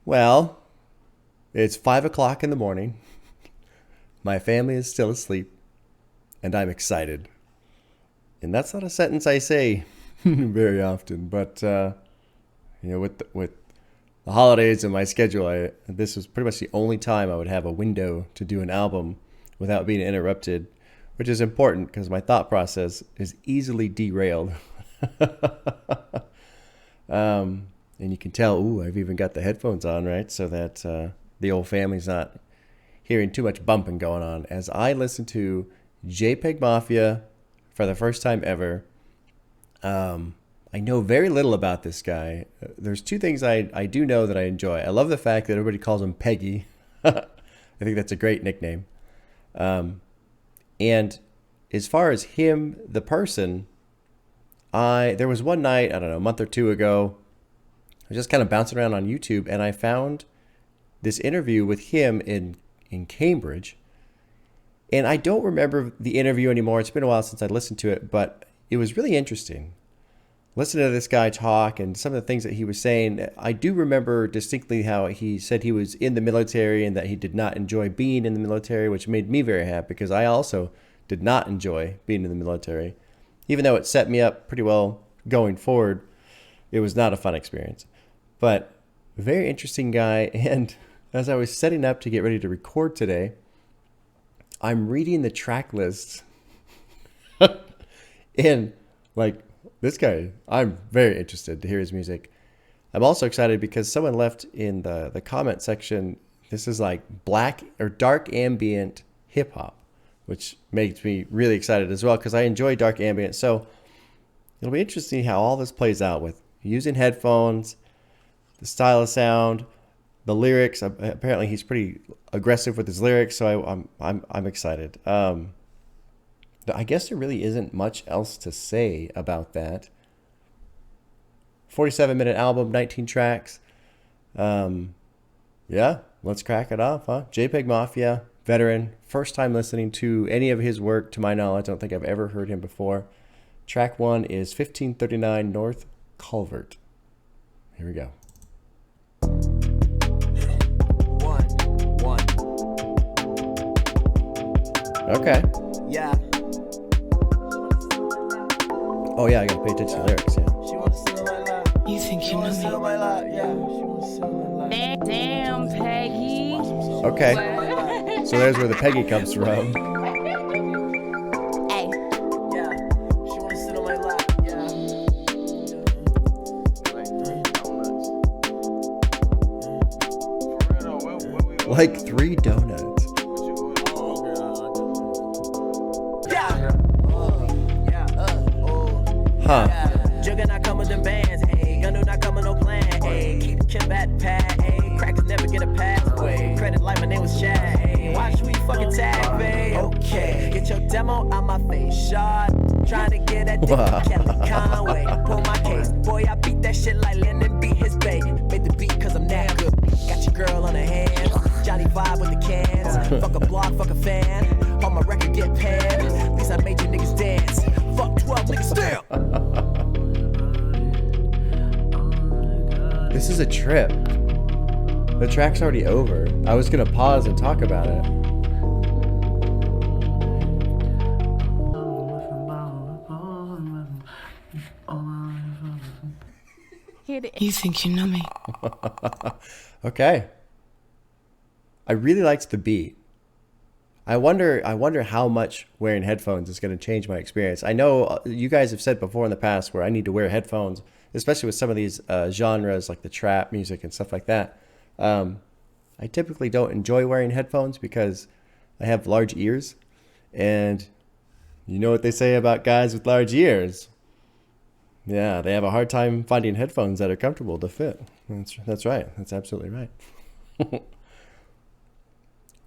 Well, it's 5 o'clock in the morning. My family is still asleep, and I'm excited. And that's not a sentence I say very often, but with the holidays and my schedule, this was pretty much the only time I would have a window to do an album without being interrupted, which is important because my thought process is easily derailed. And you can tell, I've even got the headphones on, right? So that the old family's not hearing too much bumping going on as I listen to JPEGMAFIA for the first time ever. I know very little about this guy. There's two things I do know that I enjoy. I love the fact that everybody calls him Peggy. I think that's a great nickname. And as far as him, the person, there was one night, I don't know, a month or two ago, I was just kind of bouncing around on YouTube, and I found this interview with him in Cambridge. And I don't remember the interview anymore. It's been a while since I listened to it, but it was really interesting. Listening to this guy talk and some of the things that he was saying, I do remember distinctly how he said he was in the military and that he did not enjoy being in the military, which made me very happy because I also did not enjoy being in the military. Even though it set me up pretty well going forward, it was not a fun experience. But very interesting guy. And as I was setting up to get ready to record today, I'm reading the track list. And like this guy, I'm very interested to hear his music. I'm also excited because someone left in the comment section, this is like black or dark ambient hip hop, which makes me really excited as well because I enjoy dark ambient. So it'll be interesting how all this plays out with using headphones, the style of sound, the lyrics. Apparently he's pretty aggressive with his lyrics, so I'm excited. I guess there really isn't much else to say about that. 47-minute album, 19 tracks. Yeah, let's crack it off, huh? JPEGMAFIA, veteran, first time listening to any of his work to my knowledge. I don't think I've ever heard him before. Track 1 is 1539 North Calvert. Here we go. One. Okay. Yeah. Oh yeah, I gotta pay attention to the lyrics, yeah. She wanna sit my lap. You think you know me? My lap. Yeah. She wanna sit my lap. Damn, Peggy. Okay. So there's where the Peggy comes from. Hey. Yeah. She wanna sit on my lap. Yeah. Like 3 donuts. Huh. Jugger not come with them bands, ayy. Gun do not come with no plan, ayy. Keep the Kim at the pad, ayy. Crackers never get a pathway. Credit like my name was Chad, ayy. Watch we fucking tag, babe. Okay, get your demo on my face, shot. Trying to get that dick, Kelly Conway. Pull my case, boy, I beat that shit like Lennon beat his baby. Made the beat cause I'm that good. Got your girl on her hands. Johnny vibe with the cans. Fuck a blog, fuck a fan. On my record get panned. At least I made you niggas dance. Fuck 12 niggas still. This is a trip. The track's already over. I was gonna pause and talk about it. You think you know me? Okay. I really liked the beat. I wonder how much wearing headphones is going to change my experience. I know you guys have said before in the past where I need to wear headphones, especially with some of these genres like the trap music and stuff like that. I typically don't enjoy wearing headphones because I have large ears, and you know what they say about guys with large ears. Yeah, they have a hard time finding headphones that are comfortable to fit. That's right. That's absolutely right.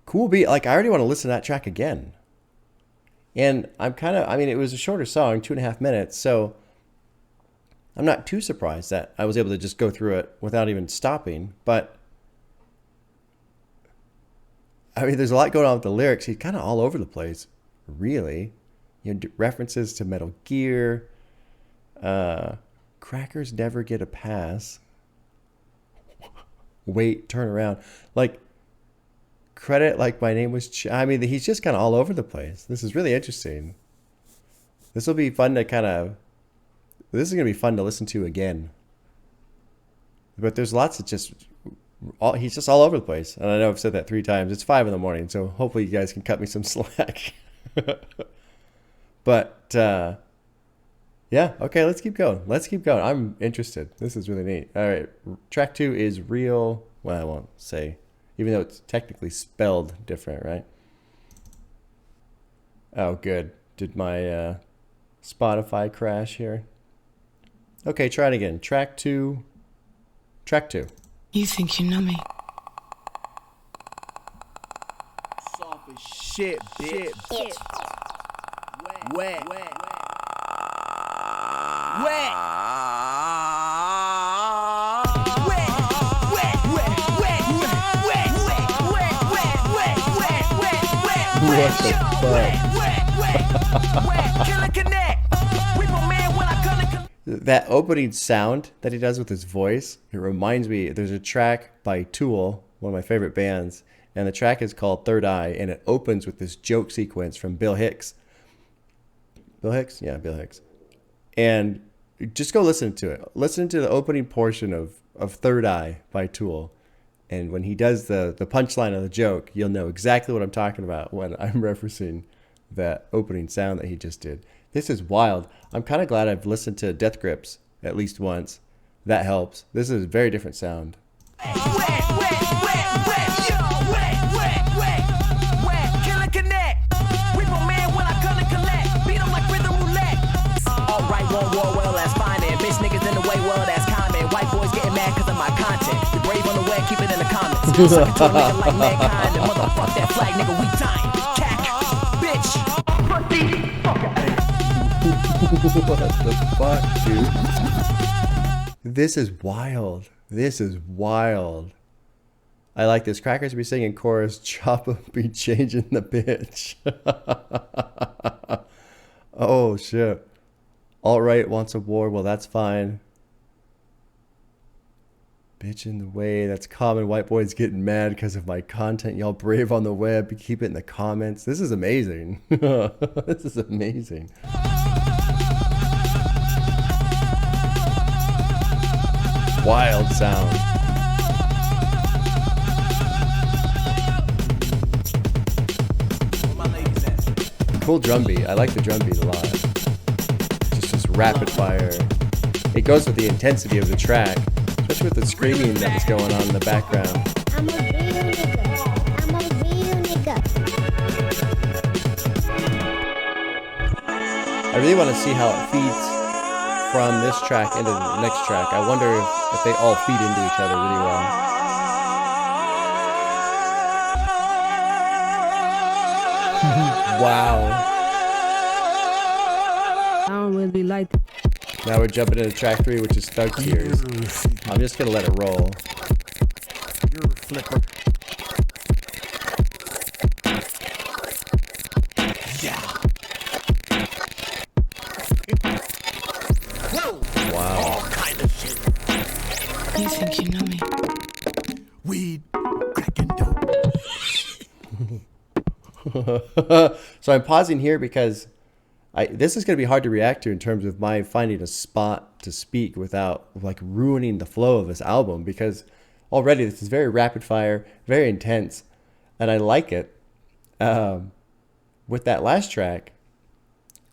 Cool beat. Like, I already want to listen to that track again. And it was a shorter song, 2.5 minutes, so I'm not too surprised that I was able to just go through it without even stopping. But, I mean, there's a lot going on with the lyrics. He's kind of all over the place, really. You know, references to Metal Gear. Crackers never get a pass. wait, turn around. Like, credit like my name was I mean, he's just kind of all over the place. This is really interesting. This will be fun to this is going to be fun to listen to again. But there's lots of he's just all over the place. And I know I've said that 3 times. It's 5 in the morning, so hopefully you guys can cut me some slack. But, yeah, okay, let's keep going. I'm interested. This is really neat. All right, track 2 is Real. Well, I won't say, even though it's technically spelled different, right? Oh, good. Did my Spotify crash here? Okay, try it again. Track 2. You think you know me? Soft as shit, bitch. Wet. What the fuck? That opening sound that he does with his voice, it reminds me, there's a track by Tool, one of my favorite bands, and the track is called Third Eye, and it opens with this joke sequence from Bill Hicks. Bill Hicks? Yeah, Bill Hicks. And just go listen to it. Listen to the opening portion of Third Eye by Tool. And when he does the punchline of the joke, you'll know exactly what I'm talking about when I'm referencing that opening sound that he just did. This is wild. I'm kind of glad I've listened to Death Grips at least once. That helps. This is a very different sound. Well, that's fine. And bitch niggas in the way, well, that's common. White boys getting mad because of my content. You're brave on the web, keep it in the comments. Suck it to a nigga like mankind. And motherfuck that flag, nigga, we dying. Cack, bitch. What the fuck, dude? This is wild. I like this. Crackers be singing chorus. Choppa be changing the bitch. Oh, shit. Alt-right wants a war. Well, that's fine. Bitch in the way. That's common. White boys getting mad because of my content. Y'all brave on the web. Keep it in the comments. This is amazing. This is amazing. Wild sound. Cool drum beat. I like the drum beat a lot. Just rapid fire. It goes with the intensity of the track, especially with the screaming that was going on in the background. I'm a real nigga. I really want to see how it feeds from this track into the next track. I wonder if they all feed into each other really well. Wow. I don't really like it. Now we're jumping into track 3, which is Thug Tears. I'm just gonna let it roll. You're a flipper. Yeah. Whoa. Wow. All kind of shit. You think you know me? Weed, cracking dope. So I'm pausing here because this is going to be hard to react to in terms of my finding a spot to speak without like ruining the flow of this album, because already this is very rapid fire, very intense, and I like it. With that last track,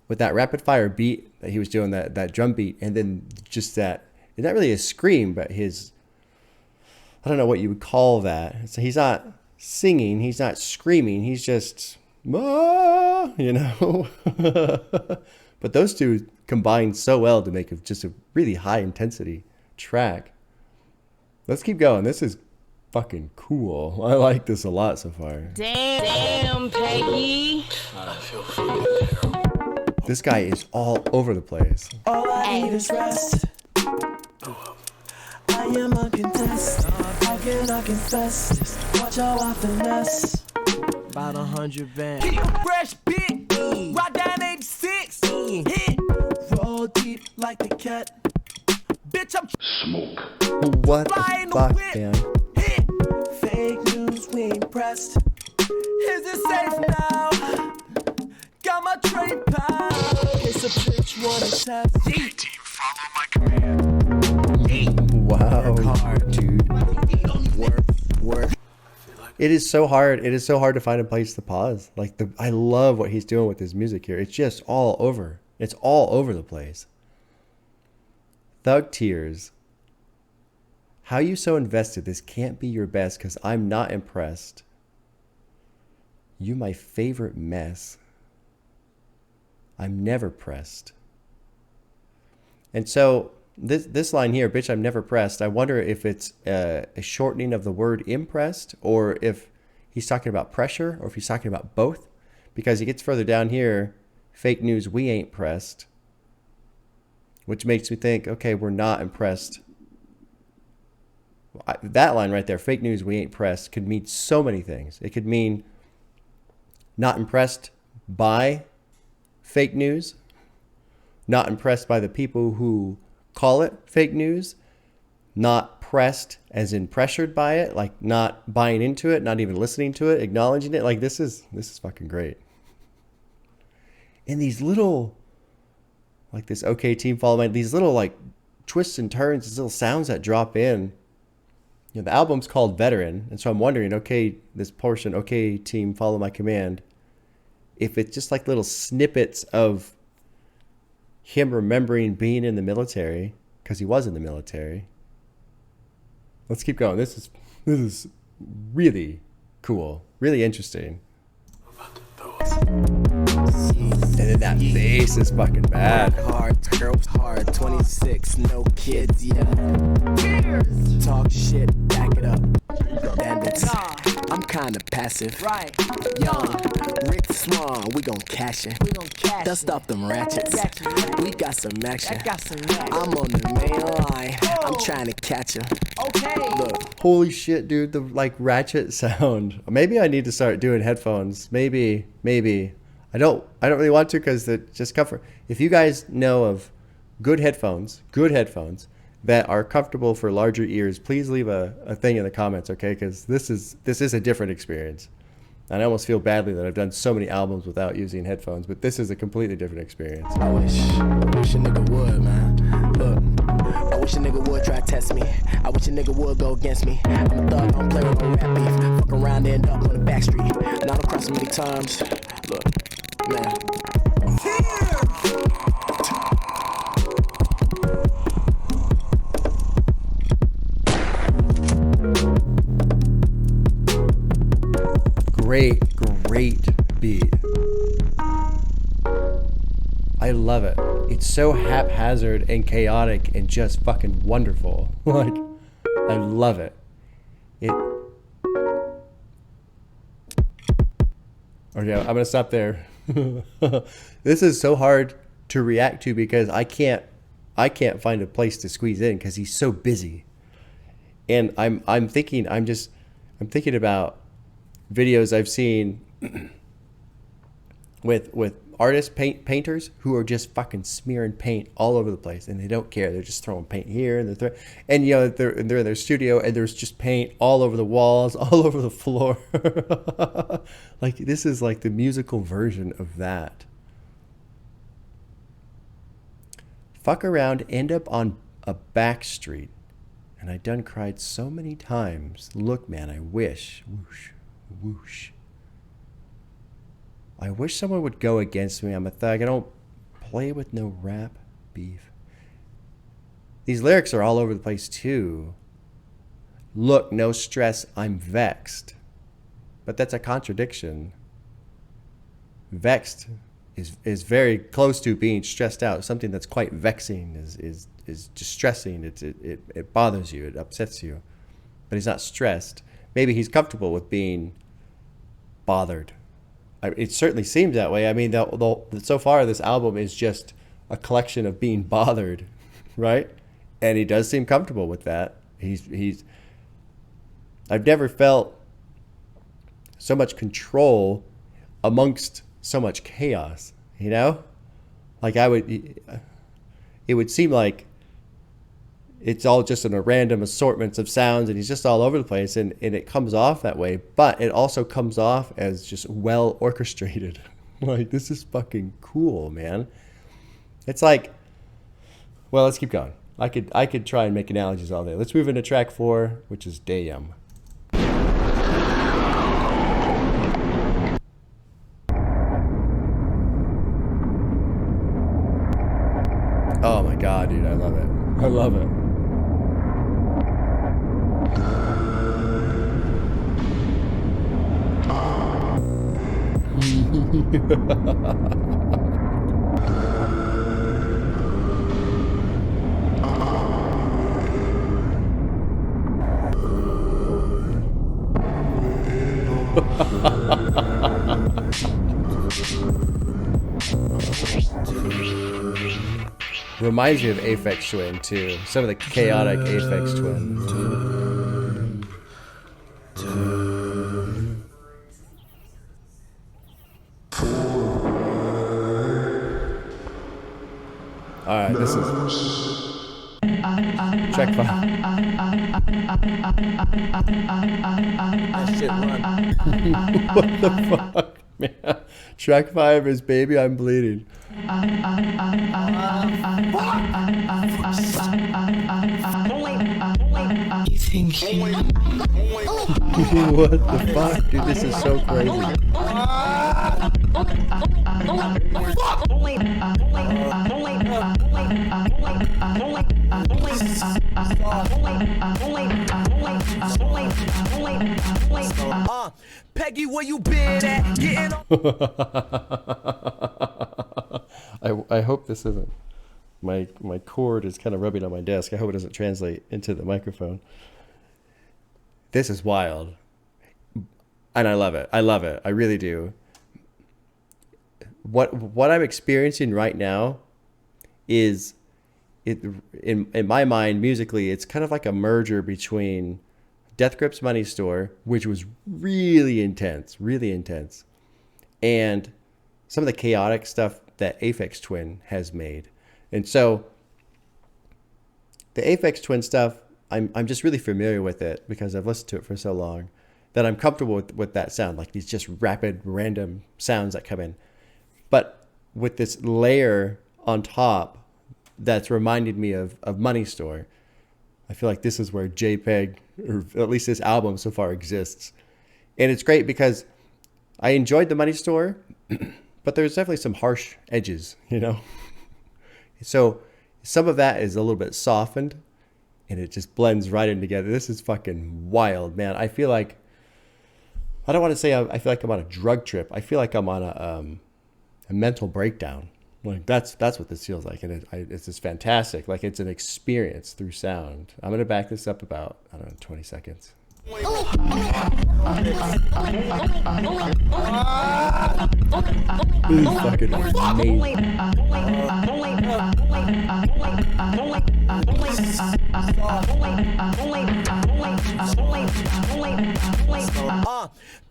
with that rapid fire beat that he was doing, that drum beat, and then just that, it's not really a scream, but his, I don't know what you would call that. So he's not singing, he's not screaming, he's just, you know. But those two combined so well to make just a really high intensity track. Let's keep going. This is fucking cool. I like this a lot so far. Damn, Peggy. I feel fucking terrible. This guy is all over the place. All I need is rest. I am uncontested. How can I confess this? Watch how I finesse. About 100 bands. Fresh beat. Ride down 86. Hit. Roll deep like the cat. Bitch, I'm Smoke. What flying the fuck, the whip. man? Hit. test. Is it safe now? Got my trade pal. It's a bitch wanna test. Team, follow my command. Wow, Hard, dude. work. It is so hard. It is so hard to find a place to pause. Like I love what he's doing with his music here. It's just all over. It's all over the place. Thug Tears. How you so invested? This can't be your best because I'm not impressed. You my favorite mess. I'm never pressed. And so this line here, bitch, I'm never pressed. I wonder if it's a shortening of the word impressed, or if he's talking about pressure, or if he's talking about both. Because he gets further down here, fake news, we ain't pressed. Which makes me think, okay, we're not impressed. That line right there, fake news, we ain't pressed, could mean so many things. It could mean not impressed by fake news, not impressed by the people who call it fake news, not pressed as in pressured by it, like not buying into it, not even listening to it, acknowledging it. Like this is fucking great. And these little, like this okay team follow my, these little like twists and turns, these little sounds that drop in. You know, the album's called Veteran, and so I'm wondering, okay, this portion, okay team follow my command, if it's just like little snippets of him remembering being in the military, because he was in the military. Let's keep going. This is really cool, really interesting. And then that bass is fucking bad. Hard, girls hard, 26, no kids, yeah. Cheers. Talk shit, back it up. Bandits. Nah. I'm kinda passive. Right. Young, Rick Swan, we gon' cash it. Dust off them ratchets. We got some action. I'm on the main line. I'm trying to catch him. Okay. Look. Holy shit, dude, the like ratchet sound. Maybe I need to start doing headphones. Maybe. I don't really want to, because it just comfort. If you guys know of good headphones that are comfortable for larger ears, please leave a thing in the comments, okay? Because this is a different experience. And I almost feel badly that I've done so many albums without using headphones, but this is a completely different experience. I wish a nigga would, man. Look, I wish a nigga would try to test me. I wish a nigga would go against me. I'm a thug, I don't play with no rap beef. Fuck around, end up on the back street. And I don't cross so many times. Look, man. Great beat. I love it. It's so haphazard and chaotic and just fucking wonderful. Like, I love it. Okay, I'm gonna stop there. This is so hard to react to because I can't find a place to squeeze in because he's so busy. And I'm thinking about videos I've seen with artists, painters who are just fucking smearing paint all over the place, and they don't care. They're just throwing paint here and and you know they're in their studio and there's just paint all over the walls, all over the floor. Like this is like the musical version of that. Fuck around, end up on a back street, and I done cried so many times. Look, man, I wish. Whoosh. Whoosh. I wish someone would go against me. I'm a thug. I don't play with no rap beef. These lyrics are all over the place too. Look, no stress, I'm vexed. But that's a contradiction. Vexed is very close to being stressed out. Something that's quite vexing is distressing. It bothers you. It upsets you. But he's not stressed. Maybe he's comfortable with being bothered. It certainly seems that way. I mean, so far this album is just a collection of being bothered, right? And he does seem comfortable with that. I've never felt so much control amongst so much chaos, you know? Like it would seem like it's all just in a random assortments of sounds, and he's just all over the place, and it comes off that way, but it also comes off as just well orchestrated. Like, this is fucking cool, man. It's like, well, let's keep going. I could try and make analogies all day. Let's move into track 4, which is Dayum. Oh my god, dude, I love it. I love it. Reminds me of Aphex Twin too. Some of the chaotic Aphex Twin. All right, this is track 5. What the fuck, man? Track 5 is Baby I'm Bleeding. You think you What the fuck, dude? This is so crazy. Peggy, where you been at? Getting I hope this isn't my cord is kind of rubbing on my desk. I hope it doesn't translate into the microphone. This is wild, and I love it. I love it. I really do. What I'm experiencing right now is in my mind musically, it's kind of like a merger between Death Grip's Money Store, which was really intense, and some of the chaotic stuff that Aphex Twin has made. And so the Aphex Twin stuff, I'm just really familiar with it because I've listened to it for so long that I'm comfortable with that sound, like these just rapid, random sounds that come in. But with this layer on top that's reminded me of Money Store, I feel like this is where JPEG, or at least this album so far, exists. And it's great because I enjoyed the Money Store, but there's definitely some harsh edges, you know? So some of that is a little bit softened, and it just blends right in together. This is fucking wild, man. I feel like, I don't want to say I feel like I'm on a drug trip. I feel like I'm on a mental breakdown. Like that's what this feels like, and it's just fantastic. Like, it's an experience through sound. I'm gonna back this up about, I don't know, 20 seconds. This is fucking amazing.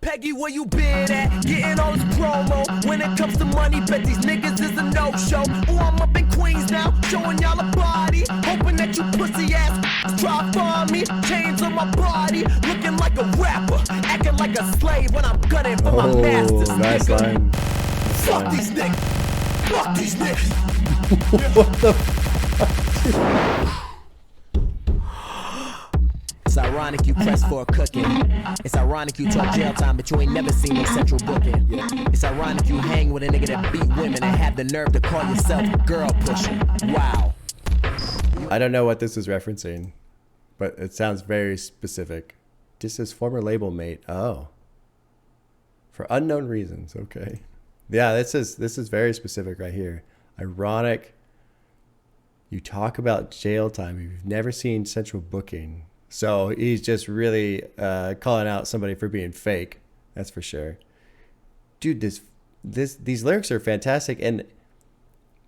Peggy, where you been at? Getting all this promo. When it comes to money, bet these niggas is a no-show. Oh, I'm up in Queens now, showing y'all a body. Hoping that you pussy ass try for me. Chains on my body, looking like a rapper, acting like a slave when I'm gunning for my masters. Nice line. Fuck these niggas. Fuck these niggas. What the fuck? It's ironic you press for a cooking. It's ironic you talk jail time, but you ain't never seen no central booking. It's ironic you hang with a nigga that beat women and have the nerve to call yourself girl pushing. Wow. I don't know what this is referencing, but it sounds very specific. This is former label mate. Oh. For unknown reasons. Okay. Yeah, this is very specific right here. Ironic. You talk about jail time. You've never seen central booking. So he's just really calling out somebody for being fake. That's for sure. Dude, these lyrics are fantastic, and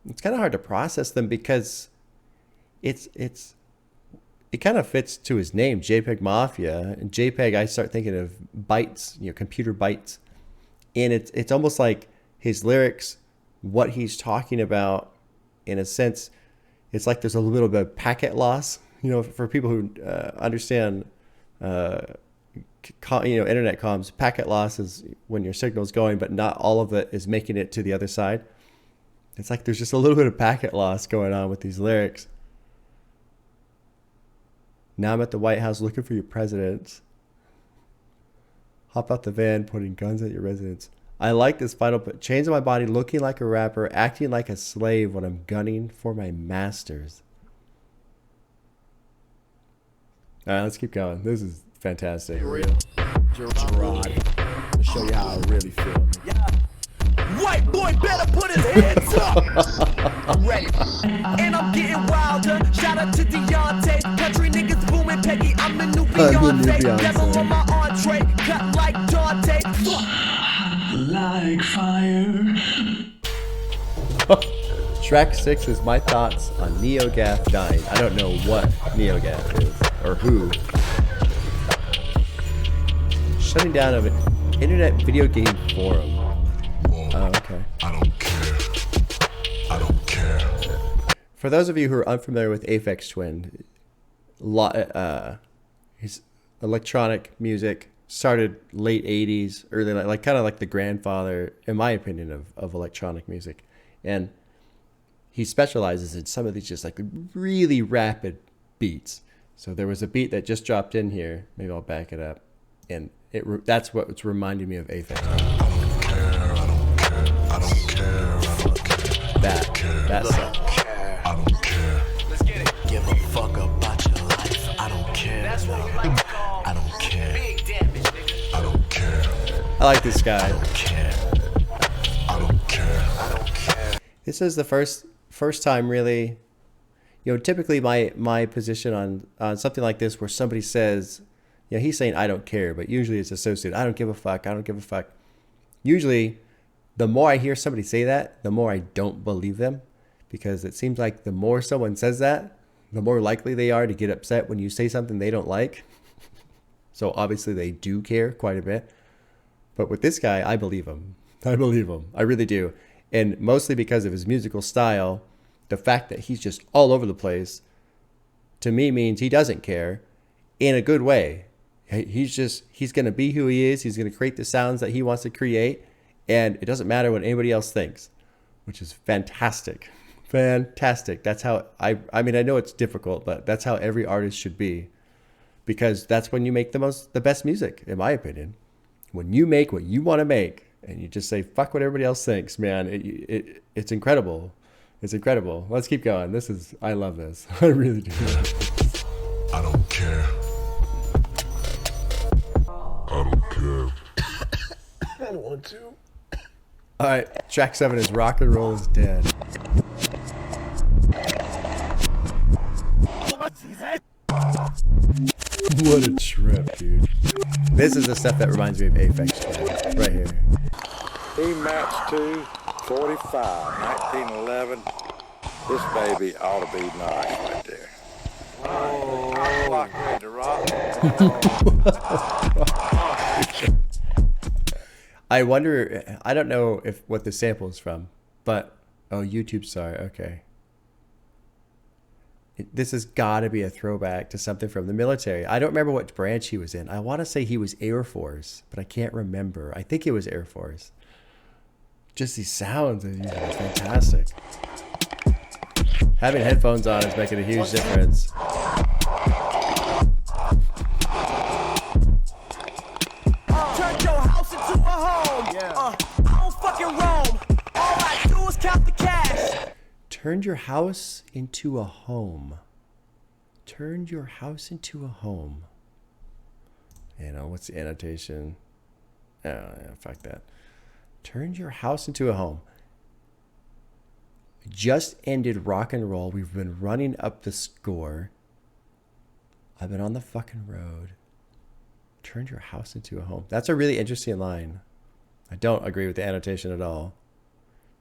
it's kind of hard to process them because it kind of fits to his name, JPEGMAFIA. And JPEG, I start thinking of bytes, computer bytes. And it's almost like his lyrics, what he's talking about, in a sense, it's like there's a little bit of packet loss, you know, for people who understand, internet comms, packet loss is when your signal's going, but not all of it is making it to the other side. It's like there's just a little bit of packet loss going on with these lyrics. Now I'm at the White House looking for your presidents. Hop out the van, putting guns at your residence. I like this final put. Chains on my body, looking like a rapper, acting like a slave when I'm gunning for my masters. All right, let's keep going. This is fantastic. Real. Gerard. I'll show you how I really feel. Yeah. White boy better put his hands up. I'm ready. And I'm getting wilder. Shout out to Beyonce. Country niggas booming Peggy. I'm the new Beyonce. Devil on my entree. Cut like Dante. Like fire. Track 6 is my thoughts on Neogaf dying. I don't know what Neogaf is or who. Shutting down of an internet video game forum. Oh, okay. I don't care. I don't care. For those of you who are unfamiliar with Aphex Twin, his electronic music started late 80s, early, like kind of like the grandfather, in my opinion, of electronic music. And he specializes in some of these just like really rapid beats. So there was a beat that just dropped in here. Maybe I'll back it up. And that's what's reminding me of Aphex Twin. That's I don't care. Let's get it. Give a fuck about your life. I don't care. That's what we like to call I don't care. big damage, nigga. I don't care. I like this guy. I don't care. I don't care. This is the first time really, you know, typically my position on something like this where somebody says, you know, he's saying I don't care, but usually it's associated, I don't give a fuck, I don't give a fuck. Usually the more I hear somebody say that, the more I don't believe them, because it seems like the more someone says that, the more likely they are to get upset when you say something they don't like. So obviously they do care quite a bit. But with this guy, I believe him. I believe him. I really do. And mostly because of his musical style, the fact that he's just all over the place, to me means he doesn't care in a good way. He's going to be who he is. He's going to create the sounds that he wants to create. And it doesn't matter what anybody else thinks, which is fantastic. Fantastic. That's how I mean, I know it's difficult, but that's how every artist should be, because that's when you make the best music, in my opinion. When you make what you want to make and you just say, fuck what everybody else thinks, man, it's incredible. It's incredible. Let's keep going. I love this. I really do. I don't care. I don't care. I don't want to. All right, track 7 is Rock and Roll is Dead. What a trip, dude. This is the stuff that reminds me of Aphex Twin, right here. He matched 245, 1911. This baby ought to be nice right there. Oh, rock, ready to rock. I wonder, I don't know what the sample is from, but, oh, YouTube, sorry, okay. This has got to be a throwback to something from the military. I don't remember what branch he was in. I want to say he was Air Force, but I can't remember. I think it was Air Force. Just these sounds that he's using is fantastic. Having headphones on is making a huge difference. Turn your house into a home. I don't fucking roam. All I do is count the cash. Turned your house into a home. Turned your house into a home. You know, what's the annotation? Oh, yeah, fuck that. Turned your house into a home. Just ended rock and roll. We've been running up the score. I've been on the fucking road. Turned your house into a home. That's a really interesting line. I don't agree with the annotation at all.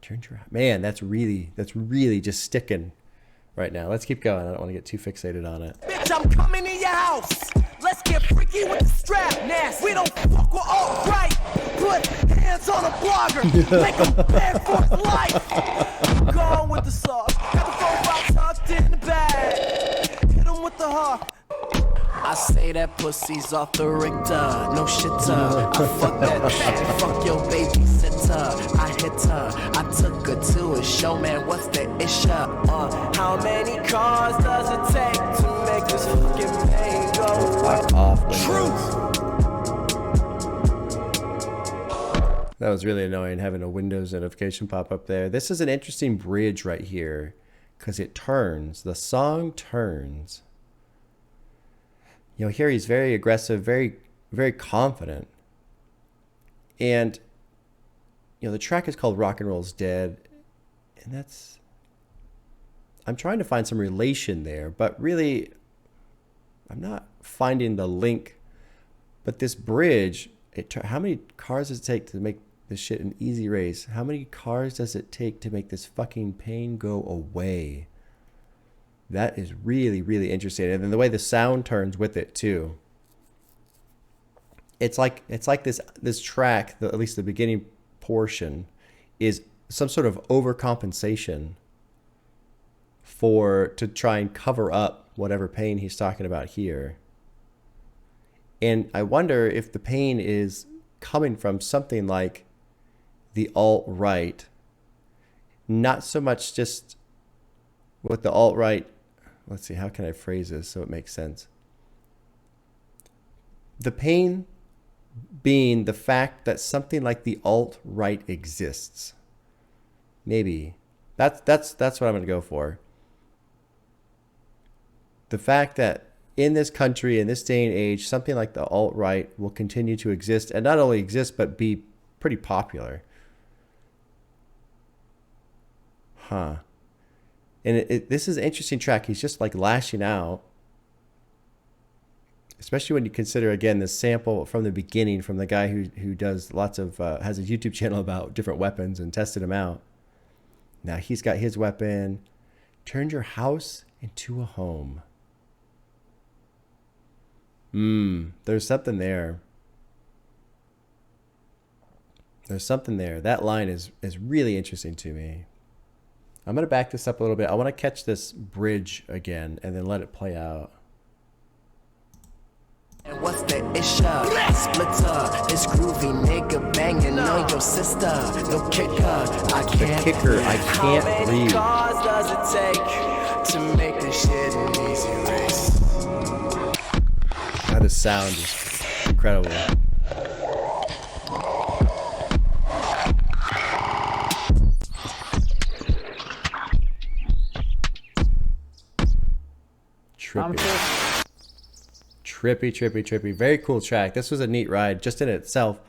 Turned your, man, that's really just sticking right now. Let's keep going. I don't want to get too fixated on it. Bitch, I'm coming in your house. Let's get freaky with the strap. Nasty. We don't fuck with alt-right. Put hands on a blogger. Make him beg for his life. Gone with the sauce. Got the 4-5 tucked in the bag. Hit him with the I say that pussy's off the Richter, no shitter. I fuck that shit, fuck your babysitter. I hit her, I took her to a show, man, what's the issue? How many cars does it take to make this fucking pain go away? Fuck off, Windows. That was really annoying having a Windows notification pop up there. This is an interesting bridge right here because it turns. The song turns. You know, here he's very aggressive, very, very confident. And, you know, the track is called Rock and Roll's Dead. And that's... I'm trying to find some relation there, but really, I'm not finding the link. But this bridge, how many cars does it take to make this shit an easy race? How many cars does it take to make this fucking pain go away? That is really, really interesting. And then the way the sound turns with it too. It's like this track, at least the beginning portion, is some sort of overcompensation to try and cover up whatever pain he's talking about here. And I wonder if the pain is coming from something like the alt-right, not so much just what the alt-right, let's see, how can I phrase this so it makes sense? The pain being the fact that something like the alt-right exists. Maybe. That's what I'm going to go for. The fact that in this country, in this day and age, something like the alt-right will continue to exist, and not only exist, but be pretty popular. Huh. And this is an interesting track. He's just like lashing out. Especially when you consider, again, this sample from the beginning from the guy who does lots of, has a YouTube channel about different weapons and tested them out. Now he's got his weapon. Turned your house into a home. There's something there. There's something there. That line is really interesting to me. I'm going to back this up a little bit. I want to catch this bridge again and then let it play out. And what's the issue? Splitter, it's groovy, nigga banging on your sister. No kicker, I can't. The kicker, I can't breathe. How many cars does it take to make this shit an easy race? Now the sound is incredible. Trippy. Very cool track. This was a neat ride just in itself.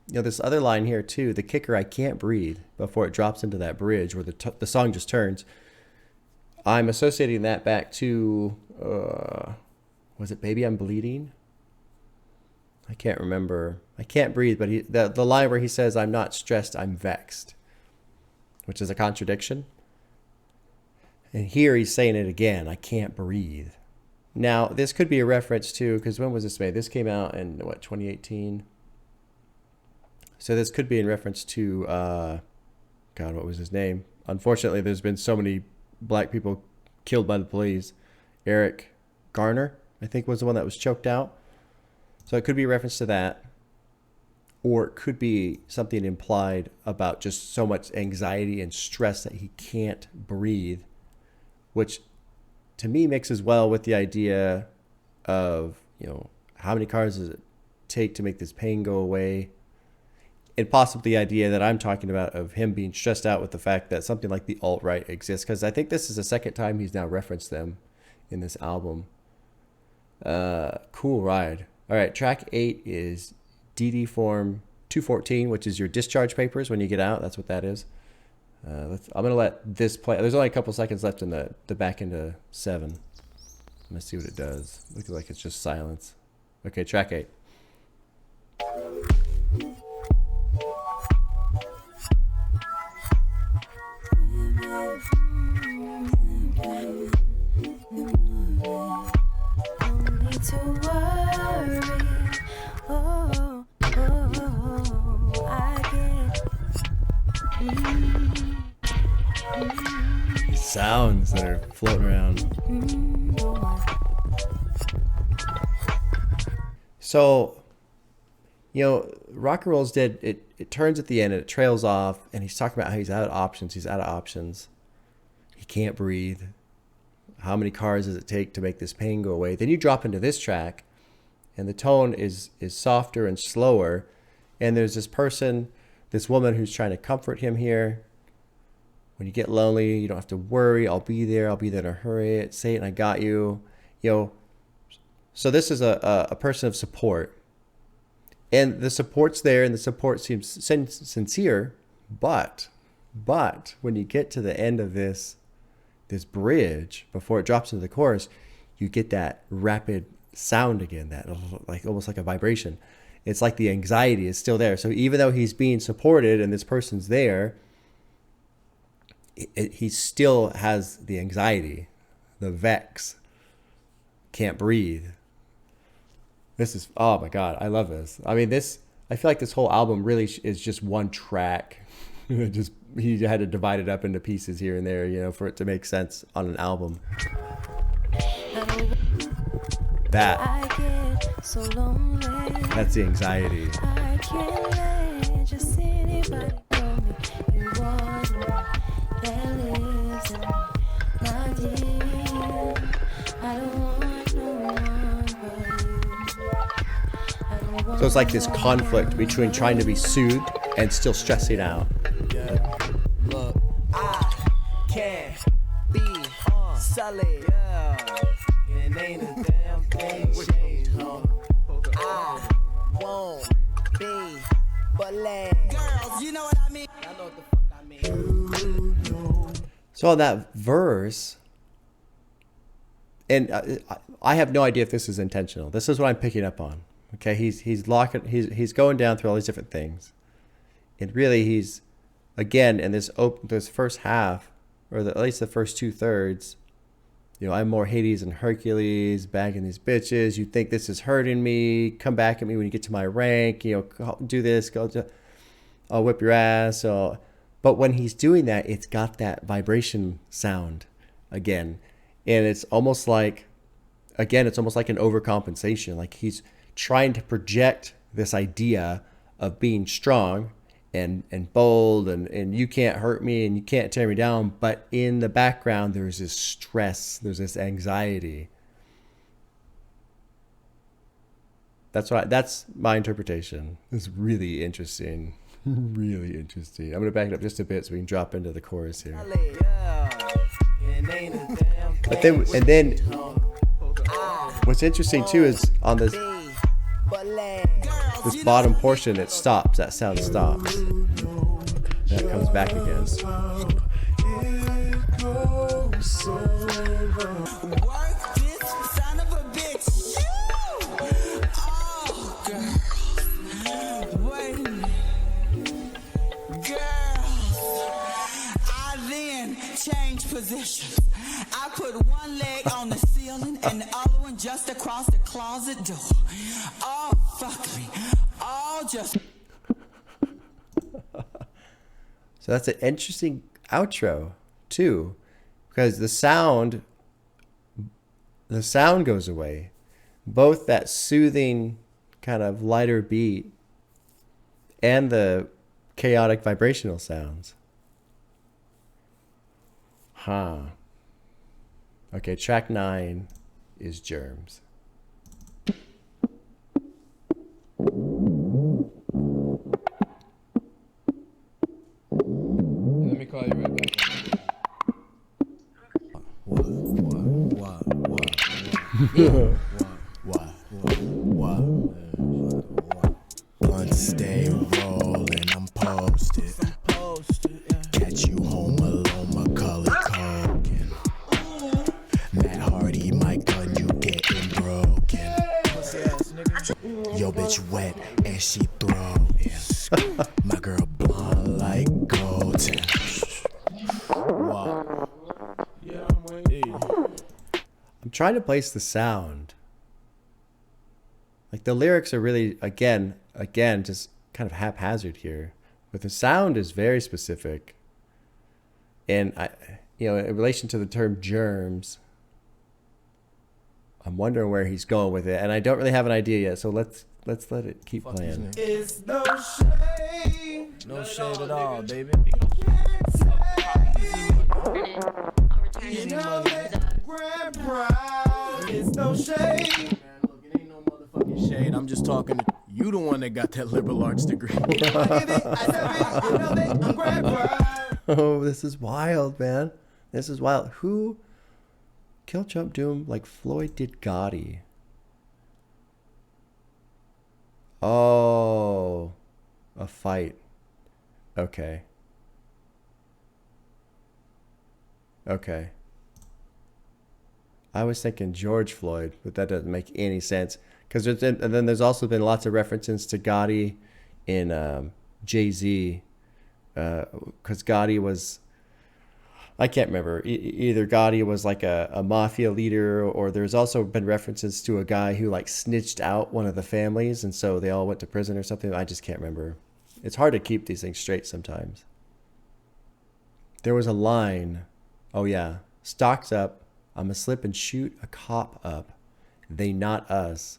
You know, this other line here too, the kicker, I can't breathe, before it drops into that bridge where the song just turns. I'm associating that back to, was it Baby I'm Bleeding? I can't remember. I can't breathe, but the line where he says, I'm not stressed, I'm vexed, which is a contradiction. And here he's saying it again, I can't breathe. Now, this could be a reference to, because when was this made? This came out in, what, 2018? So this could be in reference to, God, what was his name? Unfortunately, there's been so many black people killed by the police. Eric Garner, I think, was the one that was choked out. So it could be a reference to that. Or it could be something implied about just so much anxiety and stress that he can't breathe, which to me mixes well with the idea of, you know, how many cars does it take to make this pain go away? And possibly the idea that I'm talking about of him being stressed out with the fact that something like the alt-right exists. Because I think this is the second time he's now referenced them in this album. Cool ride. All right, track 8 is DD Form 214, which is your discharge papers when you get out. That's what that is. I'm going to let this play. There's only a couple seconds left in the back into 7. I'm going to see what it does. Looks like it's just silence. Okay, track 8. Sounds that are floating around. So, you know, Rock and Roll's dead. It turns at the end and it trails off, and he's talking about how he's out of options. He's out of options. He can't breathe. How many cars does it take to make this pain go away? Then you drop into this track, and the tone is softer and slower. And there's this person, this woman who's trying to comfort him here. When you get lonely, you don't have to worry. I'll be there. I'll be there in a hurry. Say it and I got you. You know, so this is a person of support. And the support's there, and the support seems sincere. But when you get to the end of this bridge, before it drops into the chorus, you get that rapid sound again, that like almost like a vibration. It's like the anxiety is still there. So even though he's being supported and this person's there, he still has the anxiety, the vex, can't breathe. This is, oh my God, I love this. I mean, I feel like this whole album really is just one track. He had to divide it up into pieces here and there, you know, for it to make sense on an album. That's the anxiety. I can't let just anybody know me. You are the one that lives in my dream. I don't want no one but you. So it's like this conflict between trying to be soothed and still stressing out. Yeah. Look, I can't be solid. Yeah. It ain't a damn thing changed, huh? I won't be bullied. Girls, you know what I mean? I know what the fuck I mean. So on that verse, and I have no idea if this is intentional. This is what I'm picking up on. Okay, he's going down through all these different things, and really he's, again, in this first half, or at least the first 2/3. You know, I'm more Hades and Hercules, bagging these bitches. You think this is hurting me? Come back at me when you get to my rank. You know, do this. I'll whip your ass. But when he's doing that, it's got that vibration sound again. And it's almost like an overcompensation. Like he's trying to project this idea of being strong and bold and you can't hurt me and you can't tear me down, but in the background there's this stress, there's this anxiety. That's my interpretation. It's really interesting. Really interesting. I'm gonna back it up just a bit so we can drop into the chorus here. But then what's interesting too is on this bottom portion, it stops. That sound stops. That comes back again. Positions. I put one leg on the ceiling and the other one just across the closet door. Oh, fuck me. Oh, just. So that's an interesting outro too, because the sound goes away. Both that soothing kind of lighter beat and the chaotic vibrational sounds. Okay, track 9 is Germs. Let me call you right back. Blunt stay rolling, I'm posted. Catch you home alone, Macaulay Culkin. Matt Hardy, my gun, you getting broken. Yo, bitch wet and she throwing. My girl blonde like golden. Wow. Yeah, I'm waiting. I'm trying to place the sound. Like the lyrics are really, again, just kind of haphazard here. But the sound is very specific. And in relation to the term germs, I'm wondering where he's going with it, and I don't really have an idea yet. So let's let it keep playing. It's no shade. No shade at all, baby. You know that grand prize. It's no shade. Man, look, it ain't no motherfucking shade. I'm just talking. You the one that got that liberal arts degree. Oh, this is wild, man. This is wild. Who killed Jump Doom like Floyd did Gotti? Oh, a fight. Okay. Okay. I was thinking George Floyd, but that doesn't make any sense. Because and then there's also been lots of references to Gotti in Jay-Z. Because Gotti was, I can't remember, either Gotti was like a mafia leader, or there's also been references to a guy who like snitched out one of the families, and so they all went to prison or something. I just can't remember. It's hard to keep these things straight sometimes. There was a line, oh yeah, stocks up, I'ma slip and shoot a cop up. They not us.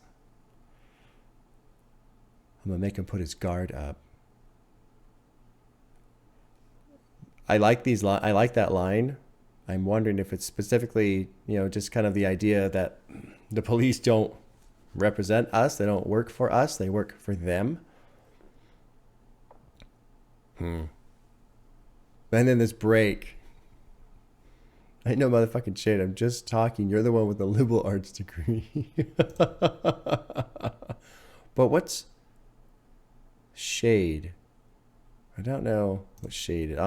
I'm gonna make him put his guard up. I like these. I like that line. I'm wondering if it's specifically, just kind of the idea that the police don't represent us. They don't work for us. They work for them. And then this break. Ain't no motherfucking shade. I'm just talking. You're the one with the liberal arts degree. But what's shade? I don't know what shade is.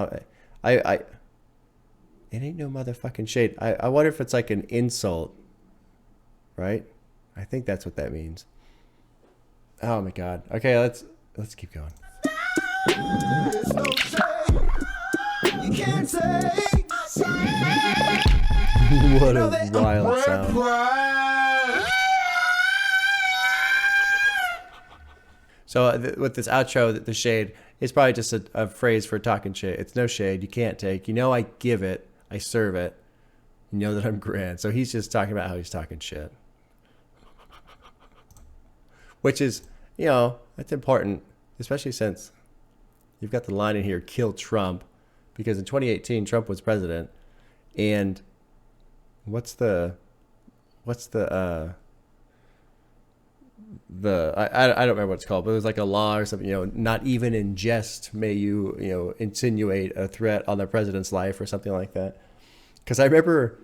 It ain't no motherfucking shade. I wonder if it's like an insult, right? I think that's what that means. Oh my god. Okay, let's keep going. There's no shade. You can't take. What a wild sound. So with this outro, the shade is probably just a phrase for talking shit. It's no shade. You can't take. I give it. I serve it. You know that I'm grand. So he's just talking about how he's talking shit. Which is, that's important, especially since you've got the line in here, kill Trump. Because in 2018, Trump was president. And what's the I don't remember what it's called, but it was like a law or something, not even in jest may you, insinuate a threat on the president's life or something like that. Because I remember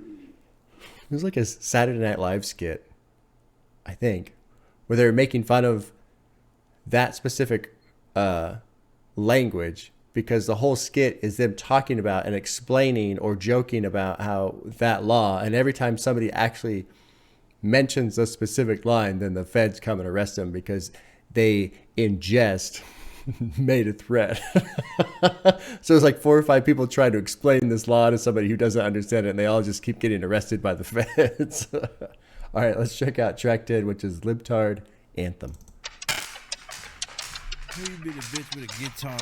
it was like a Saturday Night Live skit, I think, where they were making fun of that specific language, because the whole skit is them talking about and explaining or joking about how that law, and every time somebody actually mentions a specific line, then the feds come and arrest them because they, in jest, made a threat. So it's like 4 or 5 people trying to explain this law to somebody who doesn't understand it, and they all just keep getting arrested by the feds. All right, let's check out track 10, which is Libtard Anthem. You be the bitch with a guitar.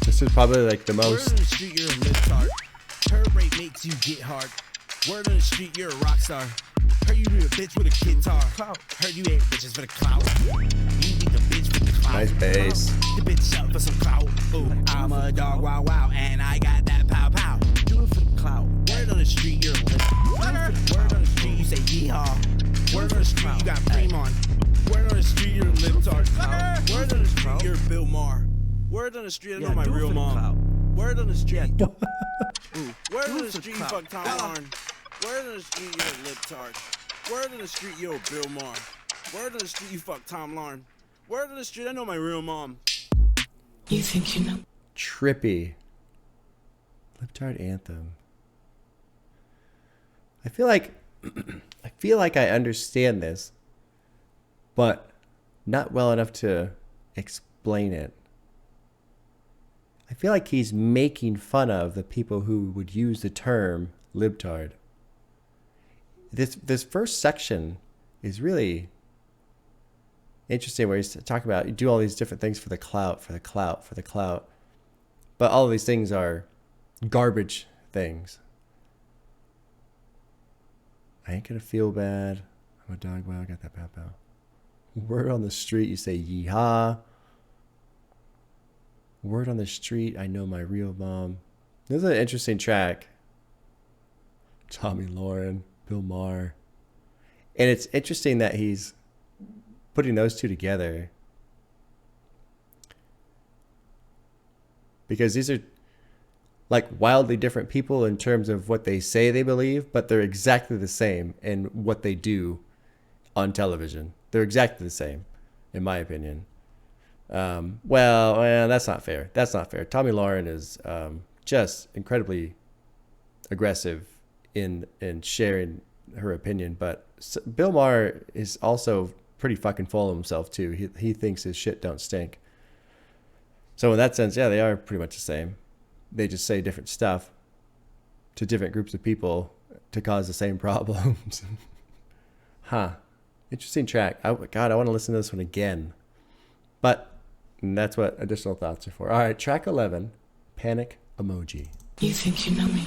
This is probably like the most. Word on the street, you're a libtard. Her rate makes you get hard. Word on the street, you're a rock star. Heard you be a bitch with a guitar. Heard you ain't bitches for the clout. You be the bitch with the clout. Nice bass. The bitch out for some clout. Ooh, I'm a dog, wow, wow, and I got that pow, pow. Do it for the clout. Word on the street, you're a libtard. Word on the street, you say yeehaw. Word on the street, you got cream on. Word on the street, you're a libtard. Word on the street, you're Bill Maher. Word on the street, I know my real mom. Word on the street. Word on the street, you fuck Tom Lauren. Word on the street, you're a libtard. Word on the street, yo, Bill Maher. Word on the street, you fuck Tom Lauren. Word on the street, I know my real mom. You think you know? Trippy. Libtard Anthem. I feel like I understand this, but not well enough to explain it. I feel like he's making fun of the people who would use the term libtard. This first section is really interesting, where he's talking about you do all these different things for the clout, for the clout, for the clout. But all of these things are garbage things. I ain't gonna feel bad. I'm a dog. Wow, I got that pow pow. Word on the street, you say yeehaw. Word on the street, I know my real mom. This is an interesting track. Tommy Lauren, Bill Maher. And it's interesting that he's putting those two together. Because these are like wildly different people in terms of what they say they believe, but they're exactly the same in what they do on television. They're exactly the same, in my opinion. Well, that's not fair. That's not fair. Tommy Lauren is just incredibly aggressive in sharing her opinion, but Bill Maher is also pretty fucking full of himself too. He thinks his shit don't stink. So in that sense, yeah, they are pretty much the same. They just say different stuff to different groups of people to cause the same problems. Huh. Interesting track. God, I want to listen to this one again. But that's what additional thoughts are for. All right, track 11, Panic Emoji. You think you know me?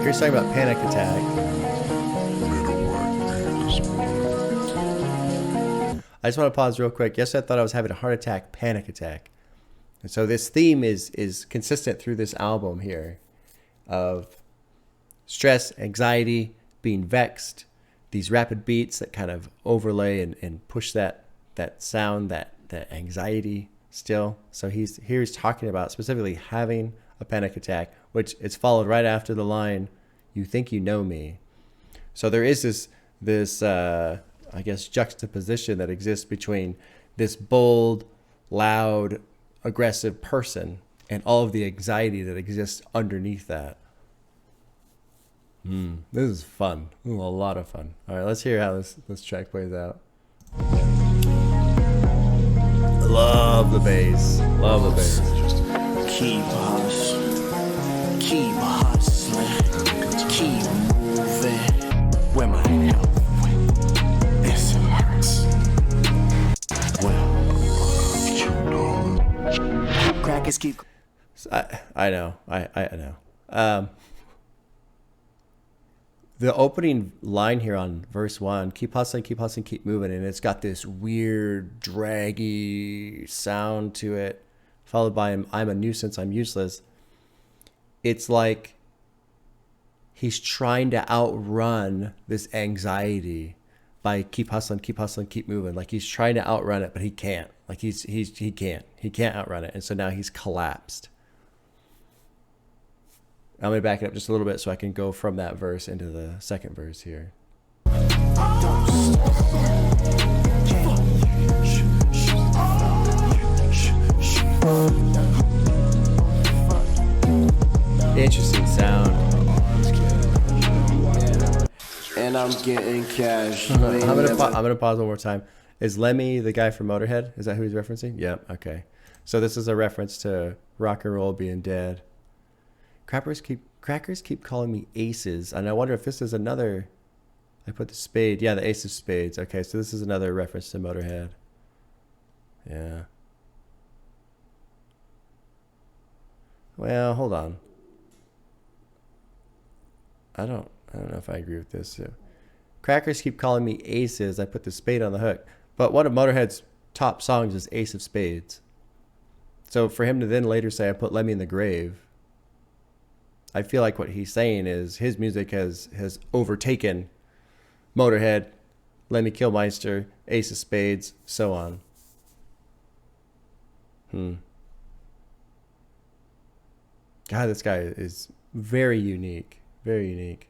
Here's talking about panic attack. I just want to pause real quick. Yesterday I thought I was having a heart attack, panic attack. And so this theme is consistent through this album here of stress, anxiety, being vexed, these rapid beats that kind of overlay and push that sound, that anxiety still. So he's talking about specifically having a panic attack, which it's followed right after the line, "You think you know me." So there is this I guess juxtaposition that exists between this bold, loud, aggressive person and all of the anxiety that exists underneath that. This is fun. Ooh, a lot of fun. All right, let's hear how this track plays out. Love the bass. Love the bass. Keep hustling. Keep hustling. Keep moving. Where my health went. This hurts. Well, you know. Crackers keep. I know. I know. The opening line here on verse 1, keep hustling, keep moving, and it's got this weird, draggy sound to it, followed by I'm a nuisance, I'm useless. It's like he's trying to outrun this anxiety by keep hustling, keep moving. Like he's trying to outrun it, but he can't. Like he can't outrun it, and so now he's collapsed. I'm going to back it up just a little bit so I can go from that verse into the second verse here. Interesting sound. And I'm getting cash. I'm gonna pause one more time. Is Lemmy the guy from Motorhead? Is that who he's referencing? Yep. Okay. So this is a reference to rock and roll being dead. Crackers keep calling me aces, and I wonder if this is another. I put the spade. Yeah, the ace of spades. Okay, so this is another reference to Motorhead. Yeah. Well, hold on. I don't know if I agree with this. So, crackers keep calling me aces. I put the spade on the hook. But one of Motorhead's top songs is Ace of Spades. So for him to then later say I put Lemmy in the grave, I feel like what he's saying is his music has overtaken Motorhead, Lemmy Kilmister, Ace of Spades, so on. God, this guy is very unique. Very unique.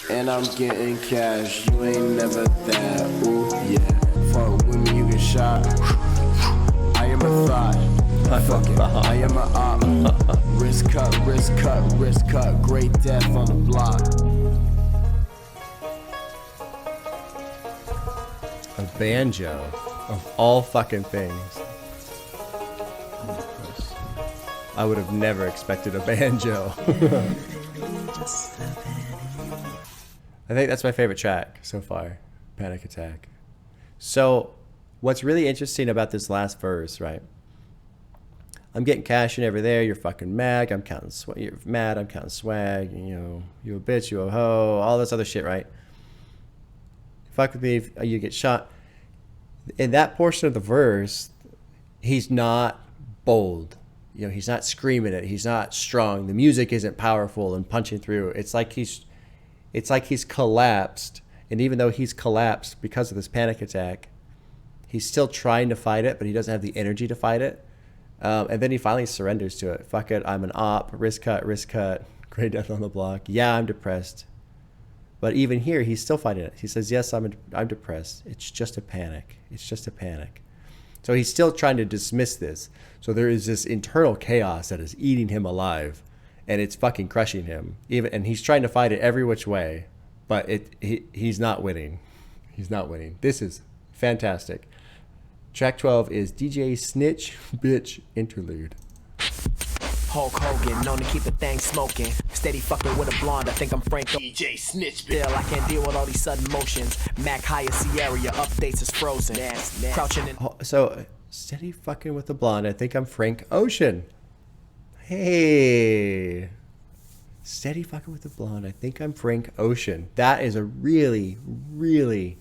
And I'm getting cash. You ain't never that. Ooh, yeah. Fuck with me, you get shot. I am a thought. I am a op. Wrist cut. Great death on the block. A banjo. Of all fucking things. I would have never expected a banjo. I think that's my favorite track so far. Panic Attack. So, what's really interesting about this last verse, right? I'm getting cash in over there. You're fucking mad. I'm counting swag. You're mad. I'm counting swag. You know, you a bitch. You a hoe. All this other shit, right? Fuck with me. You get shot. In that portion of the verse, he's not bold. You know, he's not screaming it. He's not strong. The music isn't powerful and punching through. It's like he's collapsed. And even though he's collapsed because of this panic attack, he's still trying to fight it, but he doesn't have the energy to fight it. And then he finally surrenders to it. Fuck it, I'm an op, risk cut, great death on the block. Yeah, I'm depressed. But even here, he's still fighting it. He says, yes, I'm depressed. It's just a panic. It's just a panic. So he's still trying to dismiss this. So there is this internal chaos that is eating him alive. And it's fucking crushing him. And he's trying to fight it every which way. But he's not winning. He's not winning. This is fantastic. Track 12 is DJ Snitch Bitch Interlude. Hulk Hogan, known to keep a thing smoking. Steady fucking with a blonde, I think I'm Frank. DJ Snitch, still, I can't deal with all these sudden motions. Mac Higher Sierra, updates is frozen. Crouching in. So, steady fucking with the blonde, I think I'm Frank Ocean. Hey. Steady fucking with the blonde, I think I'm Frank Ocean. That is a really, really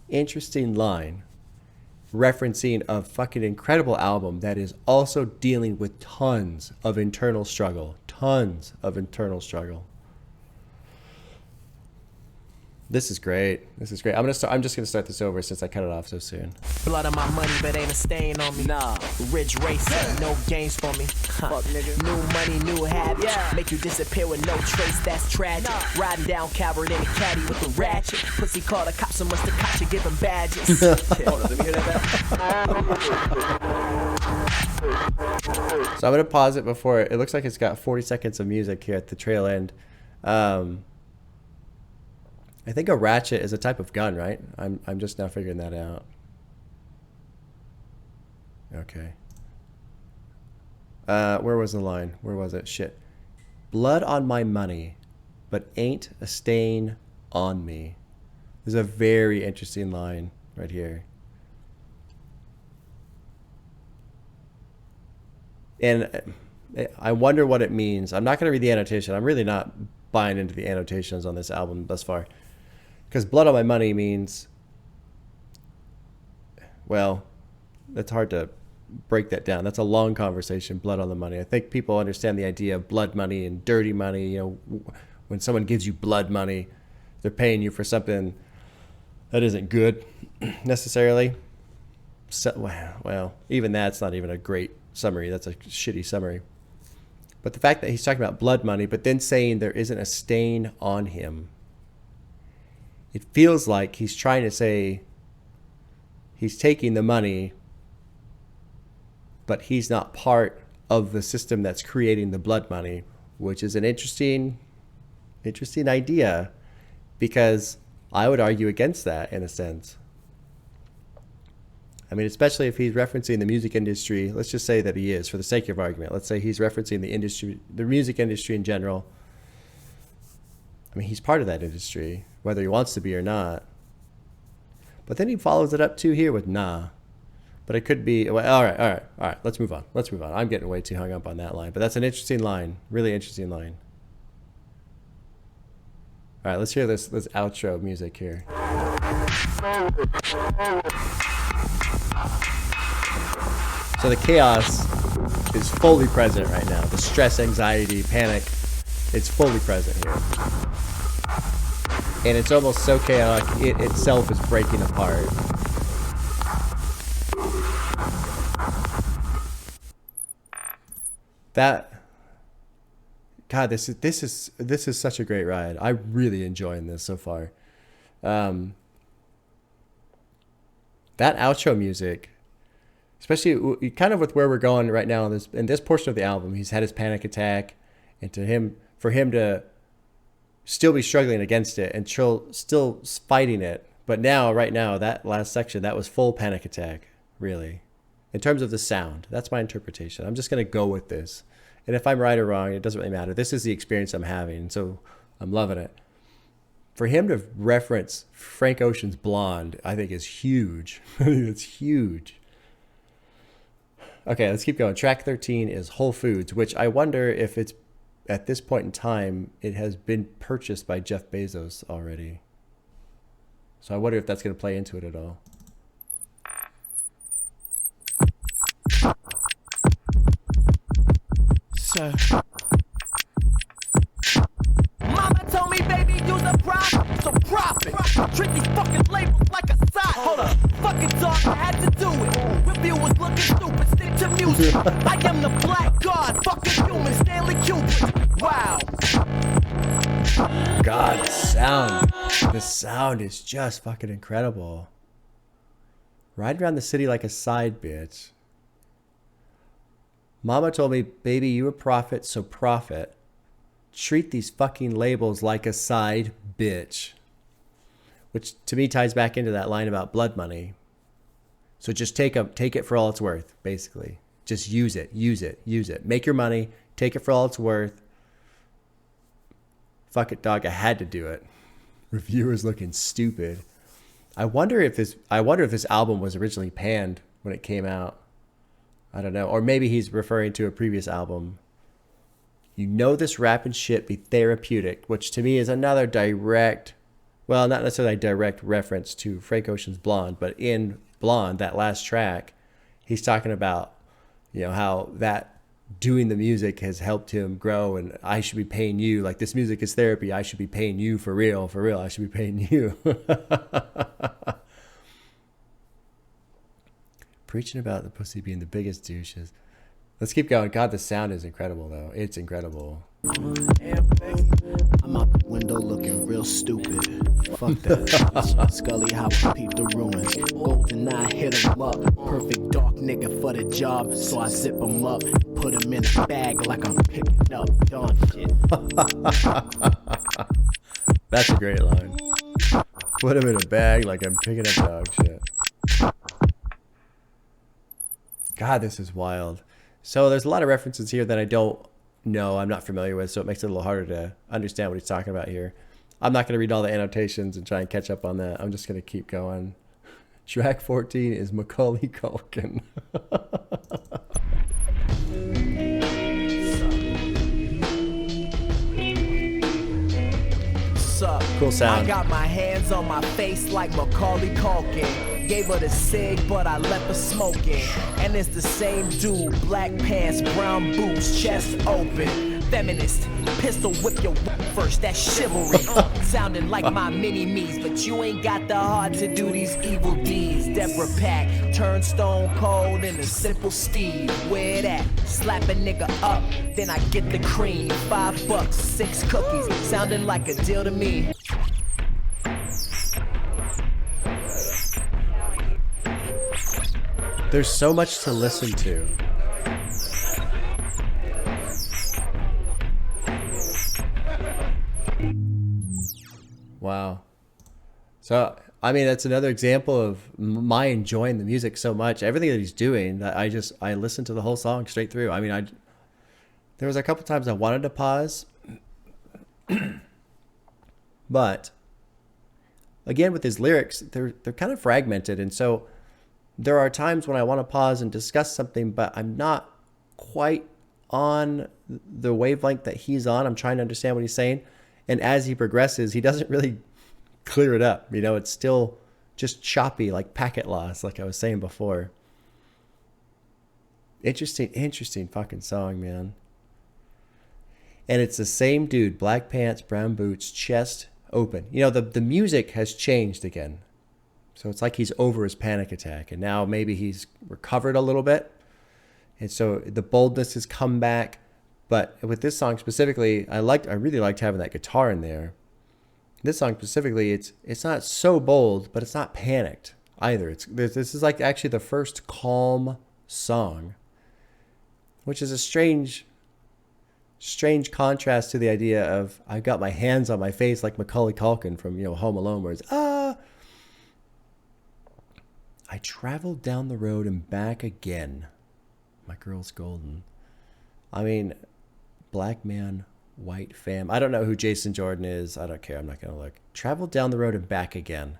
interesting line. Referencing a fucking incredible album that is also dealing with tons of internal struggle. Tons of internal struggle. This is great. This is great. I'm just gonna start this over since I cut it off so soon. Blood on my money, but ain't a stain on me. Nah. Ridge racer, no games for me. Fuck, nigga. New money, new habits. Yeah. Make you disappear with no trace, that's tragic. Nah. Riding down Calvert in a caddy with a ratchet. Pussy called a cop, so must have caught you giving badges. Hold on, let me hear that back. So I'm gonna pause it before it looks like it's got 40 seconds of music here at the trail end. I think a ratchet is a type of gun, right? I'm just now figuring that out. Okay. Where was the line? Where was it? Shit. Blood on my money, but ain't a stain on me. There's a very interesting line right here. And I wonder what it means. I'm not going to read the annotation. I'm really not buying into the annotations on this album thus far. Because blood on my money means, well, it's hard to break that down. That's a long conversation, blood on the money. I think people understand the idea of blood money and dirty money. You know, when someone gives you blood money, they're paying you for something that isn't good necessarily. So, well, even that's not even a great summary. That's a shitty summary. But the fact that he's talking about blood money, but then saying there isn't a stain on him, it feels like he's trying to say he's taking the money, but he's not part of the system that's creating the blood money, which is an interesting idea, because I would argue against that in a sense. I mean, especially if he's referencing the music industry. Let's just say that he is, for the sake of argument. Let's say he's referencing the industry, the music industry in general. I mean, he's part of that industry, whether he wants to be or not. But then he follows it up too here with nah. But it could be, well, all right. Let's move on. I'm getting way too hung up on that line. But that's an interesting line, really interesting line. All right, let's hear this outro music here. So the chaos is fully present right now. The stress, anxiety, panic, it's fully present here. And it's almost so chaotic, it itself is breaking apart. God, this is such a great ride. I'm really enjoying this so far. That outro music, especially kind of with where we're going right now in this portion of the album, he's had his panic attack, and for him to still be struggling against it and still fighting it But now, right now, that last section, that was full panic attack, really. In terms of the sound, that's my interpretation. I'm just going to go with this. And if I'm right or wrong, it doesn't really matter. This is the experience I'm having, so I'm loving it. For him to reference Frank Ocean's Blonde, I think is huge. I think it's huge. Okay, let's keep going. Track 13 is Whole Foods, which I wonder if it's, at this point in time, it has been purchased by Jeff Bezos already. So I wonder if that's going to play into it at all. Sir. Mama told me, baby, use a profit, so profit. Treat these fucking labels like a side. Hold up, fucking dog, I had to do it. Review was looking stupid, stick to music. I am the black god, fucking human, Stanley Kubrick. Wow. God, the sound is just fucking incredible. Ride around the city like a side bitch. Mama told me, baby, you a prophet, so profit. Treat these fucking labels like a side bitch. Which to me ties back into that line about blood money. So just take it for all it's worth, basically. Just use it. Make your money, take it for all it's worth. Fuck it, dog, I had to do it. Reviewers looking stupid. I wonder if this album was originally panned when it came out. I don't know. Or maybe he's referring to a previous album. You know this rapping shit be therapeutic, which to me is another direct, well, not necessarily a direct reference to Frank Ocean's Blonde, but in Blonde, that last track, he's talking about, you know, how that doing the music has helped him grow, and I should be paying you. Like, this music is therapy. I should be paying you for real. I should be paying you. Preaching about the pussy being the biggest douches. Let's keep going. God, the sound is incredible, though. It's incredible. I'm out the window looking real stupid. Fuck that. Scully, how I peep the ruins. Golden eye, hit him up. Perfect dark nigga for the job. So I zip him up. Put him in a bag like I'm picking up dog shit. That's a great line. Put him in a bag like I'm picking up dog shit. God, this is wild. So there's a lot of references here that I don't know, I'm not familiar with, so it makes it a little harder to understand what he's talking about here. I'm not going to read all the annotations and try and catch up on that. I'm just going to keep going. Track 14 is Macaulay Culkin. Sup? Cool sound. I got my hands on my face like Macaulay Culkin. Gave her the cig, but I left her smoking. And it's the same dude, black pants, brown boots, chest open. Feminist, pistol whip your first, that's chivalry. Sounding like my mini-me's, but you ain't got the heart to do these evil deeds. Deborah Pack, turn stone cold in a simple steed. Where that? Slap a nigga up, then I get the cream. $5, 6 cookies, sounding like a deal to me. There's so much to listen to. Wow. So, I mean, that's another example of my enjoying the music so much. Everything that he's doing, that I listened to the whole song straight through. I mean, there was a couple times I wanted to pause. But, again, with his lyrics, they're kind of fragmented. And so there are times when I want to pause and discuss something, but I'm not quite on the wavelength that he's on. I'm trying to understand what he's saying. And as he progresses, he doesn't really clear it up. You know, it's still just choppy, like packet loss, like I was saying before. Interesting fucking song, man. And it's the same dude, black pants, brown boots, chest open. You know, the music has changed again. So it's like he's over his panic attack, and now maybe he's recovered a little bit. And so the boldness has come back. But with this song specifically, I really liked having that guitar in there. This song specifically, it's not so bold, but it's not panicked either. This is like actually the first calm song, which is a strange contrast to the idea of I've got my hands on my face like Macaulay Culkin from, you know, Home Alone, where it's I traveled down the road and back again. My girl's golden. I mean, black man, white fam. I don't know who Jason Jordan is. I don't care. I'm not going to look. Traveled down the road and back again.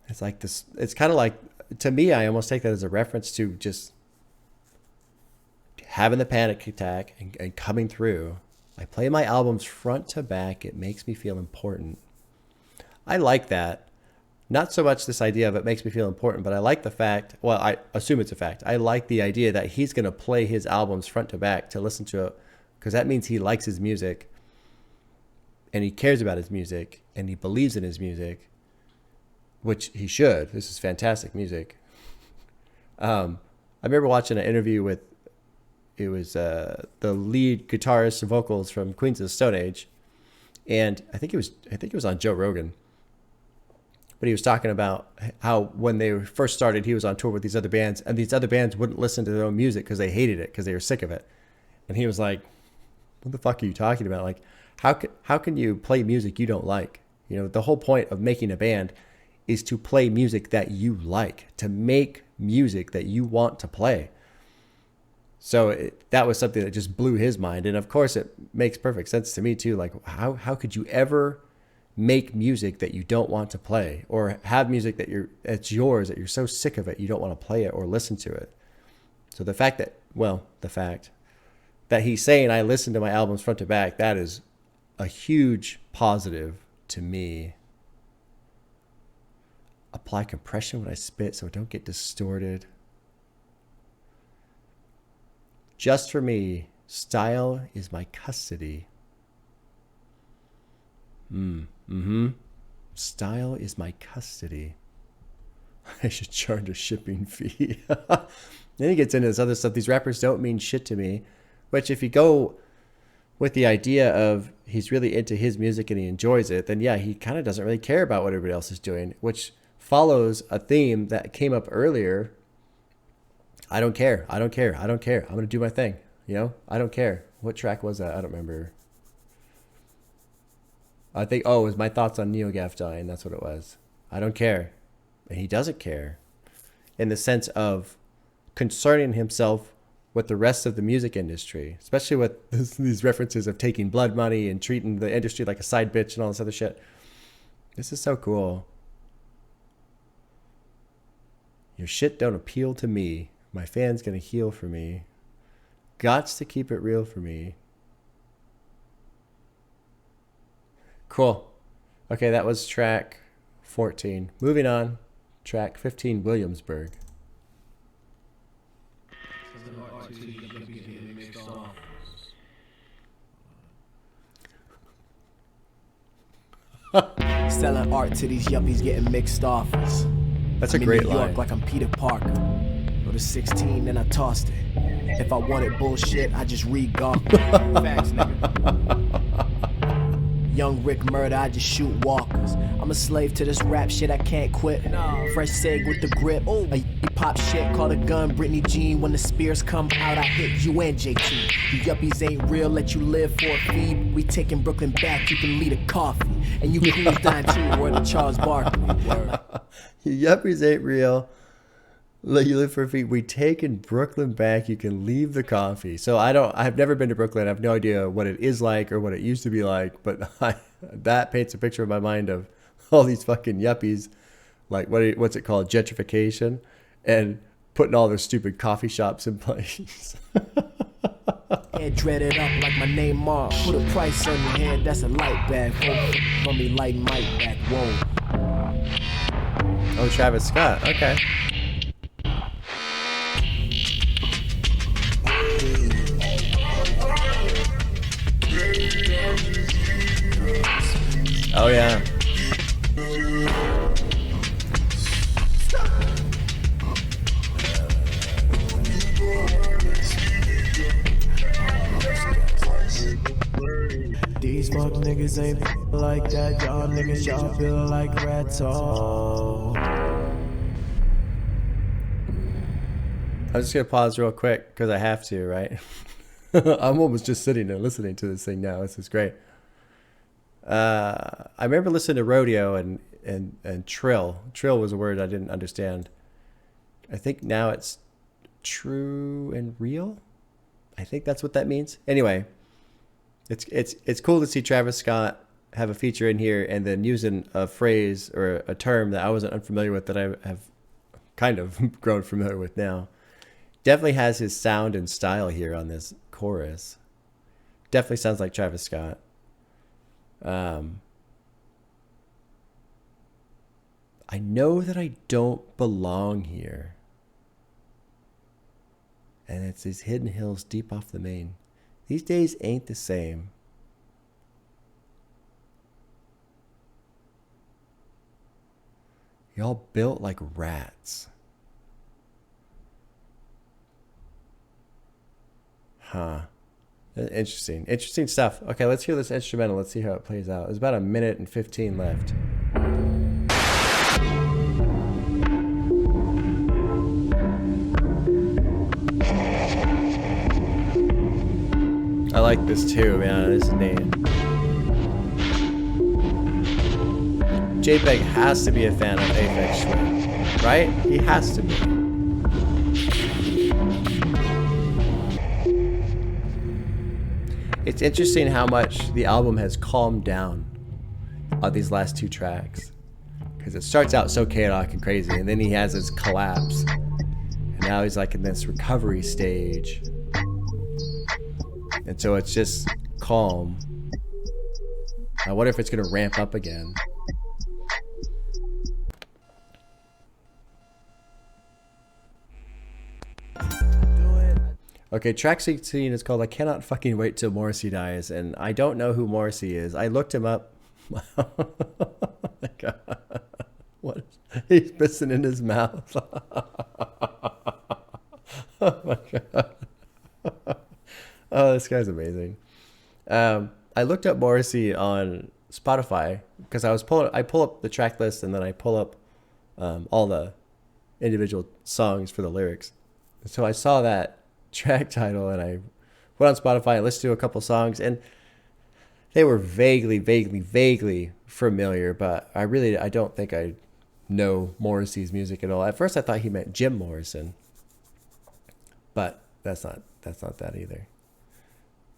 It's like this. It's kind of like, to me, I almost take that as a reference to just having the panic attack and coming through. I play my albums front to back. It makes me feel important. I like that. Not so much this idea of it makes me feel important, but I like the fact, well, I assume it's a fact. I like the idea that he's going to play his albums front to back to listen to it, because that means he likes his music and he cares about his music and he believes in his music, which he should. This is fantastic music. I remember watching an interview with, it was the lead guitarist and vocals from Queens of the Stone Age, and I think it was on Joe Rogan. But he was talking about how when they first started, he was on tour with these other bands, and these other bands wouldn't listen to their own music because they hated it, because they were sick of it. And he was like, "What the fuck are you talking about? Like, how can you play music you don't like? You know, the whole point of making a band is to play music that you like, to make music that you want to play." So that was something that just blew his mind. And of course, it makes perfect sense to me too. Like, how could you ever make music that you don't want to play, or have music that's yours, that you're so sick of it you don't want to play it or listen to it? So the fact that he's saying I listen to my albums front to back, that is a huge positive to me. Apply compression when I spit so it don't get distorted. Just for me, style is my custody. Style is my custody. I should charge a shipping fee. Then he gets into this other stuff. These rappers don't mean shit to me. Which, if you go with the idea of he's really into his music and he enjoys it, then yeah, he kind of doesn't really care about what everybody else is doing, which follows a theme that came up earlier. I don't care. I don't care. I don't care. I'm going to do my thing. You know, I don't care. What track was that? I don't remember. I think, it was My Thoughts on Neogaf Dying. That's what it was. I don't care. And he doesn't care in the sense of concerning himself with the rest of the music industry, especially with these references of taking blood money and treating the industry like a side bitch and all this other shit. This is so cool. Your shit don't appeal to me. My fan's gonna heal for me. Gots to keep it real for me. Cool. Okay, that was track 14. Moving on. Track 15, Williamsburg. Selling art to these yuppies getting mixed offers. That's a great New York line. like I'm Peter Parker. Go to 16 and I tossed it. If I wanted bullshit, I just read Gawker. Facts, nigga. Young Rick Murder, I just shoot walkers. I'm a slave to this rap shit, I can't quit. Fresh seg with the grip. A pop shit, call a gun, Britney Jean. When the spears come out, I hit you and JT. You yuppies ain't real, let you live for a fee. We taking Brooklyn back, you can lead a coffee. And you can dying too, word of Charles Barkley. You yuppies ain't real. Let you live for a fee. We taking Brooklyn back. You can leave the coffee. So I've never been to Brooklyn. I have no idea what it is like or what it used to be like. But that paints a picture in my mind of all these fucking yuppies, like what's it called, gentrification, and putting all their stupid coffee shops in place. Head dreaded up like my name Mark. Put a price on your head, that's a light bag. On me light mic back. Whoa. Oh, Travis Scott. Okay. Oh yeah. These fuck niggas ain't like that. Y'all niggas, y'all feel like rats. I'm just gonna pause real quick because I have to, right? I'm almost just sitting there listening to this thing now. This is great. I remember listening to Rodeo, and and trill. Trill was a word I didn't understand. I think now it's true and real. I think that's what that means. Anyway, it's cool to see Travis Scott have a feature in here and then using a phrase or a term that I wasn't unfamiliar with that I have kind of grown familiar with now. Definitely has his sound and style here on this chorus. Definitely sounds like Travis Scott. I know that I don't belong here. And it's these hidden hills deep off the main. These days ain't the same. Y'all built like rats. Huh. Interesting. Interesting stuff. Okay, let's hear this instrumental. Let's see how it plays out. There's about 1:15 left. I like this too, man. This is neat. JPEG has to be a fan of Aphex Twin, right? He has to be. It's interesting how much the album has calmed down on these last two tracks. Because it starts out so chaotic and crazy, and then he has his collapse. And now he's like in this recovery stage. And so it's just calm. I wonder if it's going to ramp up again. Okay, track 16 is called I Cannot Fucking Wait Till Morrissey Dies, and I don't know who Morrissey is. I looked him up. Oh my God. What? He's pissing in his mouth. Oh my God. Oh, this guy's amazing. I looked up Morrissey on Spotify because I pull up the track list and then I pull up all the individual songs for the lyrics. So I saw that track title and I went on Spotify and listened to a couple songs and they were vaguely familiar, but I don't think I know Morrissey's music at all. At first I thought he meant Jim Morrison, but that's not that either.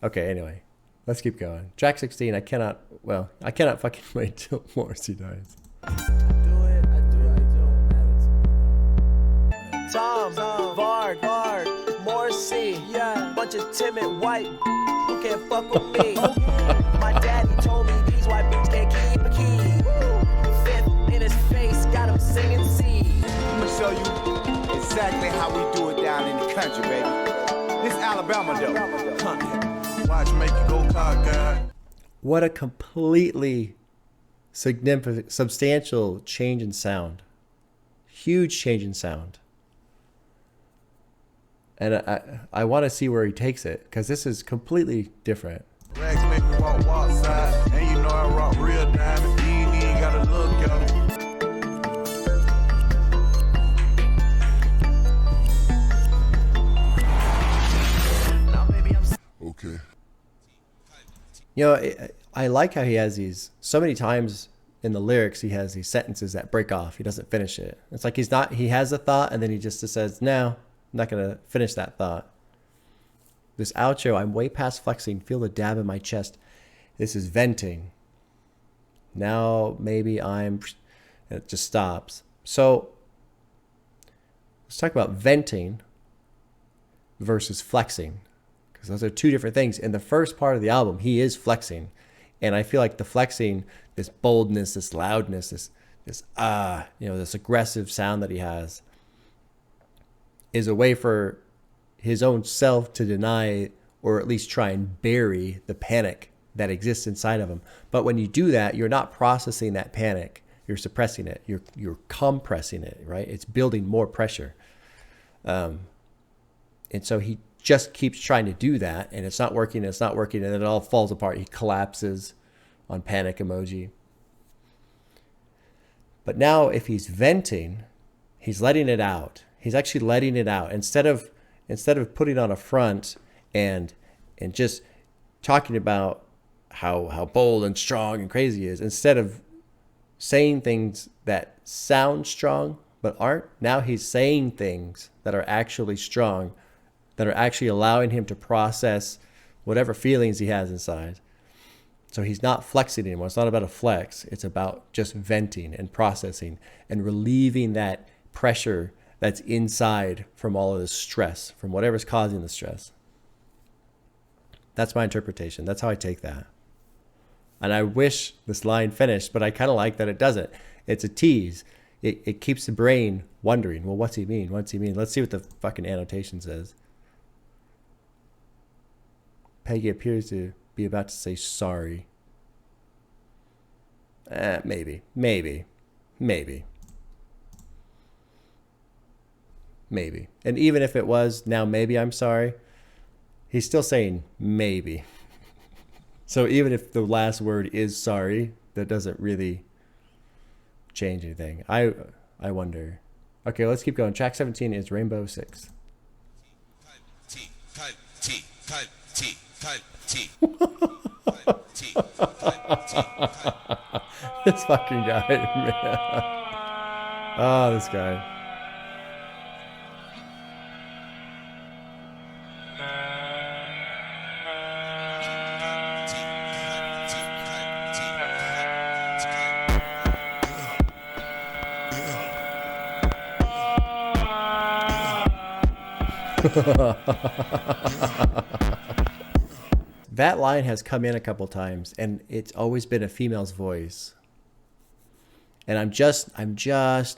Okay, anyway, let's keep going. Track 16, I cannot fucking wait till Morrissey dies. Tom, Varg, Morrissey, yeah, bunch of timid white who can't fuck with me. My daddy told me these white bitches can't keep a key. Fifth in his face, got him singing C. I'm gonna show you exactly how we do it down in the country, baby. This Alabama though. Watch make you go cock. What a completely significant, substantial change in sound. Huge change in sound. And I want to see where he takes it because this is completely different. Rags make me walk side, and you know I rock real diamond. You ain't gotta look at it. Okay. You know, I like how he has these so many times in the lyrics. He has these sentences that break off. He doesn't finish it. It's like he has a thought and then he just says, "No, I'm not gonna finish that thought." This outro, I'm way past flexing. Feel the dab in my chest. This is venting. Now maybe and it just stops. So let's talk about venting versus flexing. Because those are two different things. In the first part of the album, he is flexing. And I feel like the flexing, this boldness, this loudness, this aggressive sound that he has is a way for his own self to deny or at least try and bury the panic that exists inside of him. But when you do that, you're not processing that panic. You're suppressing it. You're compressing it, right? It's building more pressure. And so he just keeps trying to do that, and it's not working, and then it all falls apart. He collapses on panic emoji. But now if he's venting, he's letting it out. He's actually letting it out. Instead of putting on a front and just talking about how bold and strong and crazy he is, instead of saying things that sound strong but aren't. Now he's saying things that are actually strong, that are actually allowing him to process whatever feelings he has inside. So he's not flexing anymore. It's not about a flex. It's about just venting and processing and relieving that pressure that's inside from all of this stress, from whatever's causing the stress. That's my interpretation. That's how I take that. And I wish this line finished, but I kind of like that it doesn't. It's a tease. It keeps the brain wondering, well, what's he mean? What's he mean? Let's see what the fucking annotation says. Peggy appears to be about to say sorry. Maybe. And even if it was, now maybe I'm sorry, he's still saying maybe. So even if the last word is sorry, that doesn't really change anything. I wonder. Okay, let's keep going. Track 17 is Rainbow 6. This fucking guy, man. Oh, this guy. That line has come in a couple times, and it's always been a female's voice. And I'm just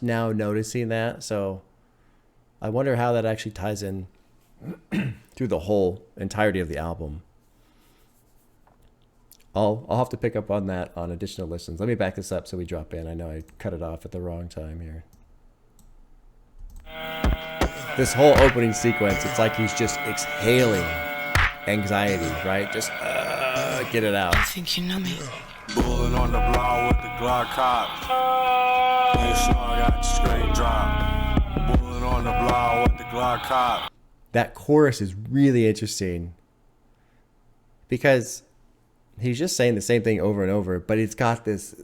now noticing that, so I wonder how that actually ties in through the whole entirety of the album. I'll have to pick up on that on additional listens. Let me back this up so we drop in. I know I cut it off at the wrong time here. This whole opening sequence, it's like he's just exhaling anxiety, right? Just get it out. I think you know me. Bullet on the block with the Glock cop. You sure I got straight drop. Bullet on the block with the Glock cop. That chorus is really interesting because he's just saying the same thing over and over, but it's got this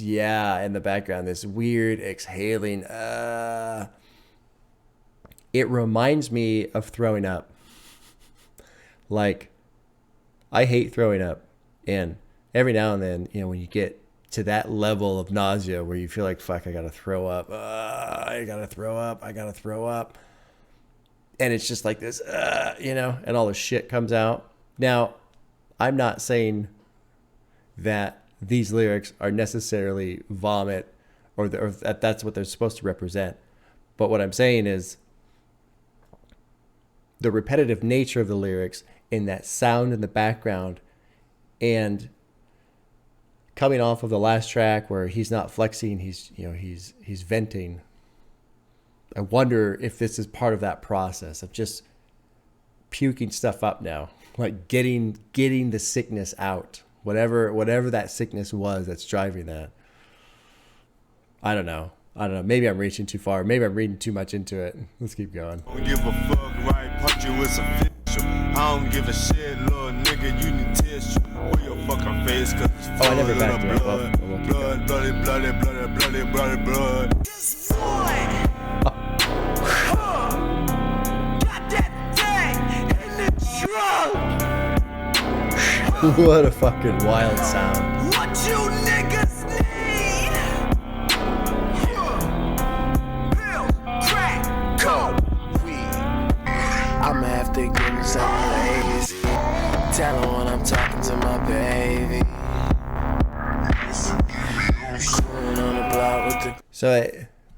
yeah in the background, this weird exhaling. It reminds me of throwing up. Like, I hate throwing up, and every now and then, you know, when you get to that level of nausea where you feel like, fuck, I gotta throw up, I gotta throw up, and it's just like this, you know, and all the shit comes out. Now, I'm not saying that these lyrics are necessarily vomit or that that's what they're supposed to represent, but what I'm saying is the repetitive nature of the lyrics and that sound in the background, and coming off of the last track where he's not flexing, he's venting. I wonder if this is part of that process of just puking stuff up now, like getting the sickness out, whatever that sickness was that's driving that. I don't know. Maybe I'm reaching too far. Maybe I'm reading too much into it. Let's keep going. Don't give a fuck, right? Punch you with some official. I don't give a shit, little nigga. You need tissue. Where your fucking face, cause it's full I never backed it up. blood. Blood. This boy, got that thing in the trunk. What a fucking wild sound. What you niggas need? Pill, crack, coke, weed. I'ma have to give him some ladies. Tell her when I'm talking to my baby. So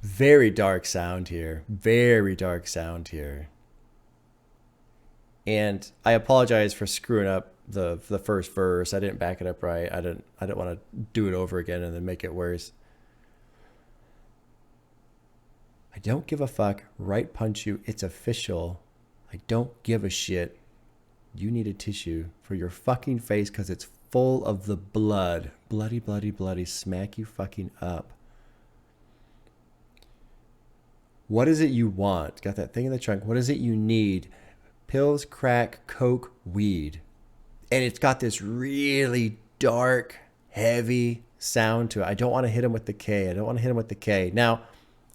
very dark sound here. Very dark sound here. And I apologize for screwing up the first verse. I didn't back it up right. I didn't want to do it over again and then make it worse. I don't give a fuck. Right punch you. It's official. I don't give a shit. You need a tissue for your fucking face because it's full of the blood. Bloody, bloody, bloody. Smack you fucking up. What is it you want? Got that thing in the trunk. What is it you need? Pills, crack, coke, weed. And it's got this really dark, heavy sound to it. I don't want to hit him with the K. I don't want to hit him with the K. Now,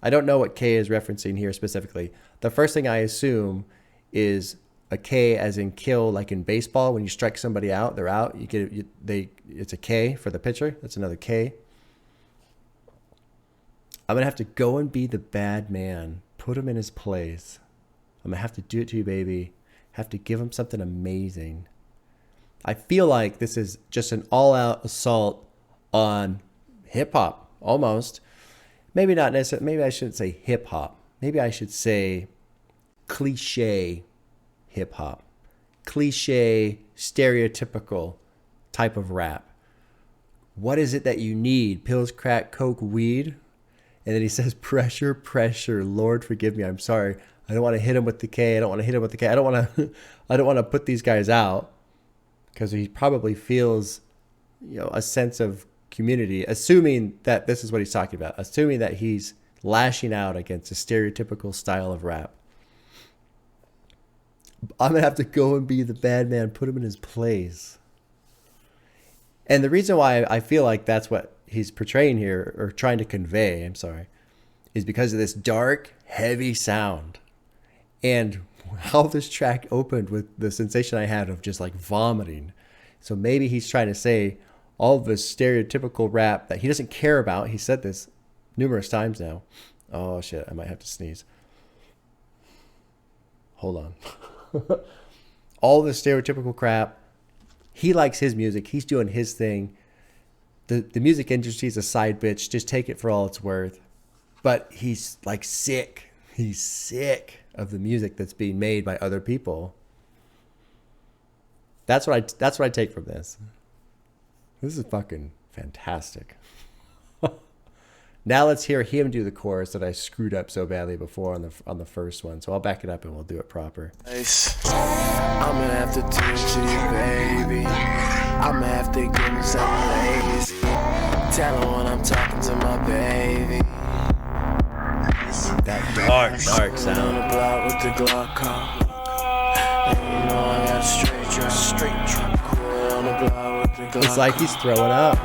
I don't know what K is referencing here specifically. The first thing I assume is a K as in kill, like in baseball. When you strike somebody out, they're out. It's a K for the pitcher. That's another K. I'm going to have to go and be the bad man. Put him in his place. I'm going to have to do it to you, baby. Have to give him something amazing. I feel like this is just an all-out assault on hip-hop, almost. Maybe not necessarily. Maybe I shouldn't say hip-hop. Maybe I should say cliche hip-hop. Cliche, stereotypical type of rap. What is it that you need? Pills, crack, coke, weed? And then he says, pressure, pressure. Lord, forgive me. I'm sorry. I don't want to hit him with the K. I don't want to hit him with the K. I don't want to put these guys out, because he probably feels, a sense of community, assuming that this is what he's talking about, assuming that he's lashing out against a stereotypical style of rap. I'm going to have to go and be the bad man, put him in his place. And the reason why I feel like that's what he's portraying here, or trying to convey, is because of this dark, heavy sound. And how this track opened with the sensation I had of just like vomiting. So maybe he's trying to say all the stereotypical rap that he doesn't care about. He said this numerous times now. Oh shit, I might have to sneeze. Hold on. All the stereotypical crap. He likes his music. He's doing his thing. The music industry is a side bitch. Just take it for all it's worth. But he's like sick. He's sick of the music that's being made by other people. That's what I take from this. This is fucking fantastic. Now let's hear him do the chorus that I screwed up so badly before on the first one. So I'll back it up and we'll do it proper. I'm gonna have to do it to you, baby. I'm gonna have to give him some lazy. Tell her when I'm talking to my baby. That dark sound. On the block with the Glock car. And you know I got a straight drop. On the block with the Glock. It's like he's throwing up.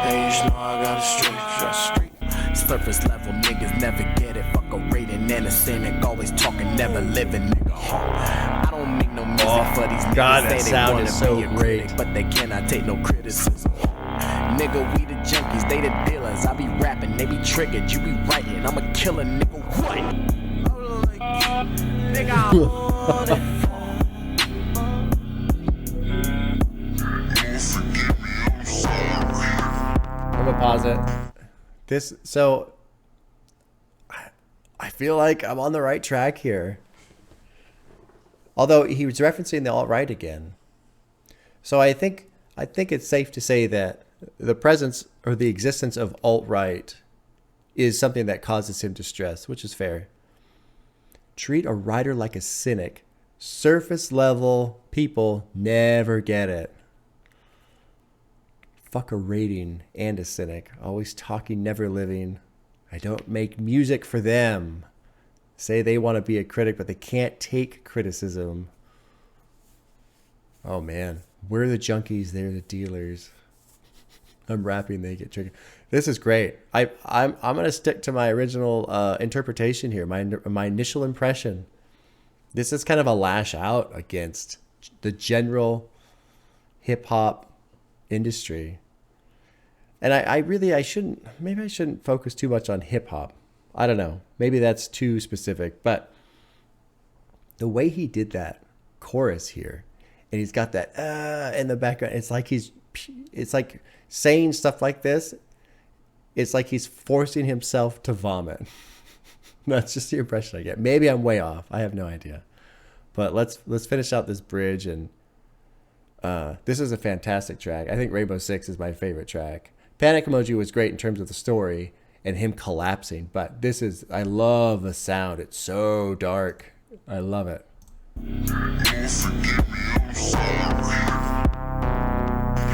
Hey, you know I got a straight. Surface level niggas never get it. Fuck a rating and a cynic. Always talking, never living, nigga. I don't make no music for these niggas. God, that sound is so great. Critic, but they cannot take no criticism. Nigga, we the junkies, they the dealers. I be rapping, they be triggered. You be writing, I'm a killer, nigga. What? Nigga, I'm on it. I'm gonna pause it. So I feel like I'm on the right track here. Although he was referencing the alt-right again. So I think it's safe to say that the presence or the existence of alt-right is something that causes him distress, which is fair. Treat a writer like a cynic. Surface level people never get it. Fuck a rating and a cynic. Always talking, never living. I don't make music for them. Say they want to be a critic, but they can't take criticism. Oh man, we're the junkies, they're the dealers. I'm rapping, they get triggered. This is great. I'm gonna stick to my original interpretation here. My initial impression. This is kind of a lash out against the general hip hop industry. And I shouldn't focus too much on hip hop. I don't know. Maybe that's too specific, but the way he did that chorus here, and he's got that in the background, it's like saying stuff like this. It's like he's forcing himself to vomit. That's just the impression I get. Maybe I'm way off. I have no idea. But let's finish out this bridge, and this is a fantastic track. I think Rainbow Six is my favorite track. Panic Emoji was great in terms of the story and him collapsing, but I love the sound. It's so dark. I love it.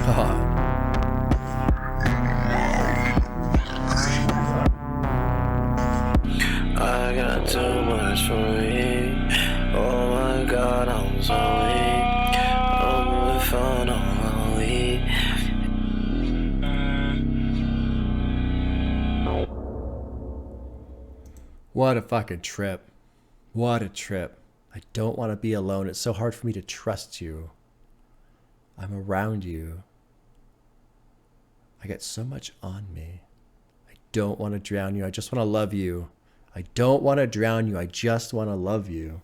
God. I got too much for me. Oh my God, I'm so weak. I'm moving fun on my week. What a fucking trip. What a trip. I don't want to be alone. It's so hard for me to trust you. I'm around you. I get so much on me. I don't want to drown you. I just want to love you. I don't want to drown you. I just want to love you.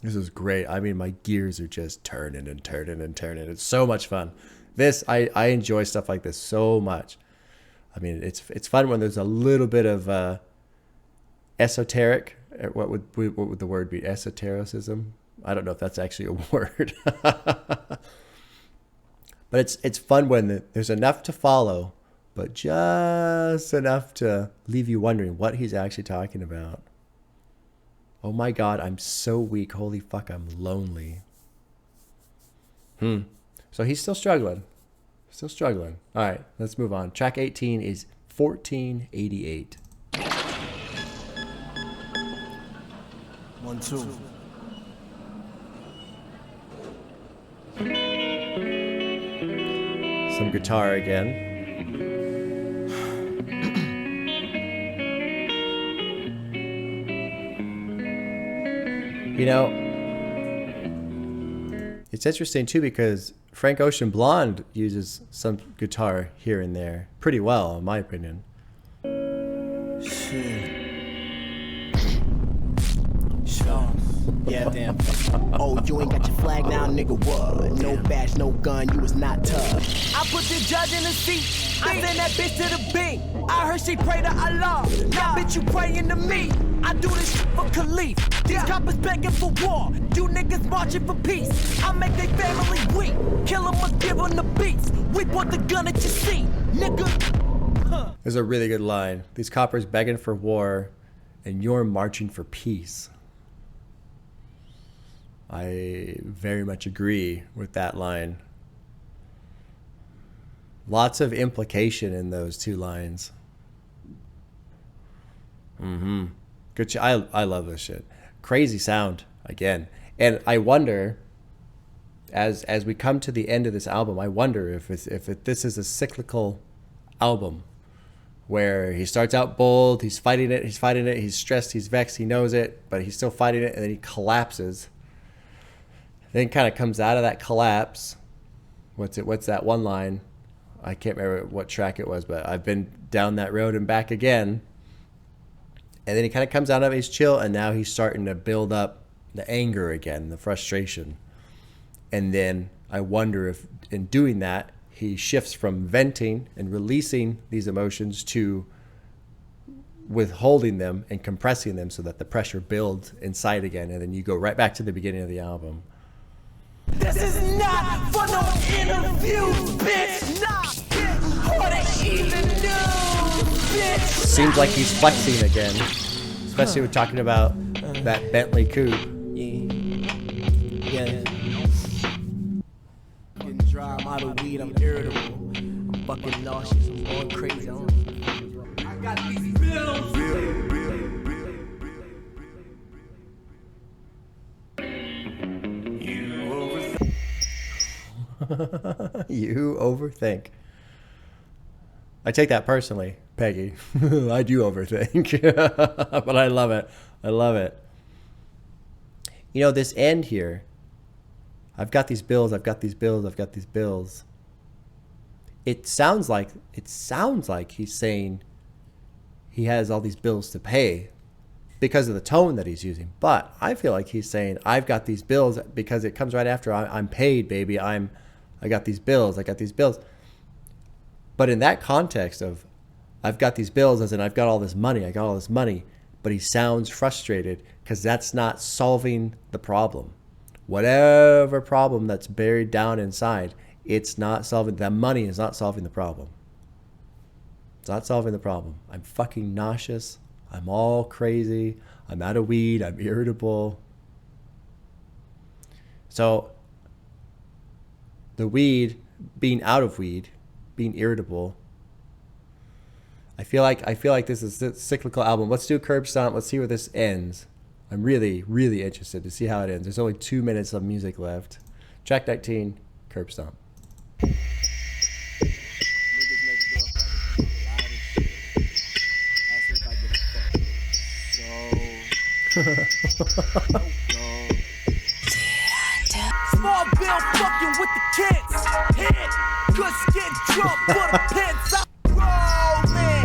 This is great. I mean, my gears are just turning and turning and turning. It's so much fun. I enjoy stuff like this so much. I mean, it's fun when there's a little bit of esoteric. What would the word be? Esotericism? I don't know if that's actually a word. But it's fun when there's enough to follow, but just enough to leave you wondering what he's actually talking about. Oh my God, I'm so weak. Holy fuck, I'm lonely. So he's still struggling. Still struggling. All right, let's move on. Track 18 is 1488. 1, 2. Some guitar again. You know, it's interesting too because Frank Ocean Blonde uses some guitar here and there pretty well, in my opinion. Yeah, damn. Oh, you ain't got your flag now, nigga, what? No badge, no gun, you was not tough. I put the judge in the seat. I send that bitch to the bank. I heard she pray to Allah. Now, bitch, you praying to me. I do this shit for Khalif. These coppers begging for war. You niggas marching for peace. I make their family weak. Kill them or give them the beats. We put the gun at your seat, nigga. There's a really good line. These coppers begging for war, and you're marching for peace. I very much agree with that line. Lots of implication in those two lines. Good shit. I love this shit. Crazy sound again. And I wonder, as we come to the end of this album, I wonder if this is a cyclical album where he starts out bold, he's fighting it, he's stressed, he's vexed, he knows it, but he's still fighting it, and then he collapses. Then kind of comes out of that collapse. What's that one line? I can't remember what track it was, but I've been down that road and back again. And then he kind of comes out of his chill, and now he's starting to build up the anger again, the frustration. And then I wonder if in doing that, he shifts from venting and releasing these emotions to withholding them and compressing them so that the pressure builds inside again. And then you go right back to the beginning of the album. This is not for no interviews, bitch. Nah, or to even news, bitch. Seems like he's flexing again, especially when talking about that Bentley coupe. Yeah. Getting dry, I'm out of weed, I'm irritable. I'm fucking nauseous, I'm going crazy. I got these bills. You overthink. I take that personally, Peggy. I do overthink. But I love it. I love it. You know, this end here, I've got these bills, I've got these bills, I've got these bills. It sounds like he's saying he has all these bills to pay because of the tone that he's using. But I feel like he's saying, I've got these bills, because it comes right after I'm paid, baby. I got these bills. I got these bills. But in that context of I've got these bills, as in I've got all this money. I got all this money. But he sounds frustrated because that's not solving the problem. Whatever problem that's buried down inside, it's not solving. That money is not solving the problem. It's not solving the problem. I'm fucking nauseous. I'm all crazy. I'm out of weed. I'm irritable. So the weed, being out of weed, being irritable. I feel like this is a cyclical album. Let's do Curb Stomp. Let's see where this ends. I'm really, really interested to see how it ends. There's only 2 minutes of music left. Track 19, Curb Stomp. Small bill fucking with the kids. Hit, cause get drunk for the pins. I'm rolling.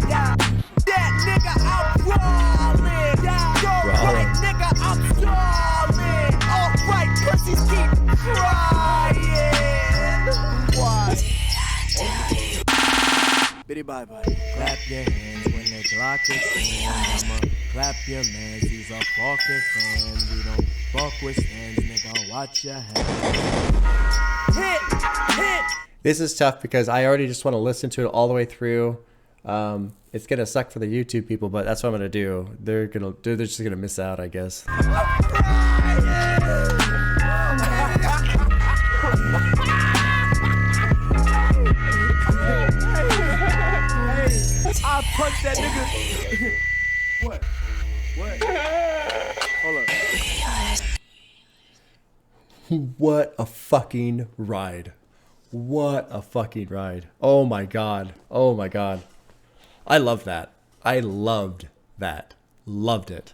That nigga, I'm rolling. Go right, nigga, I'm stalling. Alright, pussies keep crying. Why? Bitty bye bye. Clap your hands when the clock is on. I'ma clap your mans. These are fucking fans. We don't fuck with stands, nigga. Watch your hands. Hit. This is tough because I already just want to listen to it all the way through. It's gonna suck for the YouTube people, but that's what I'm gonna do. They're just gonna miss out, I guess. I punched that nigga. What? Hold up. What a fucking ride. What a fucking ride. Oh my God. Oh my God. I love that. I loved that. Loved it.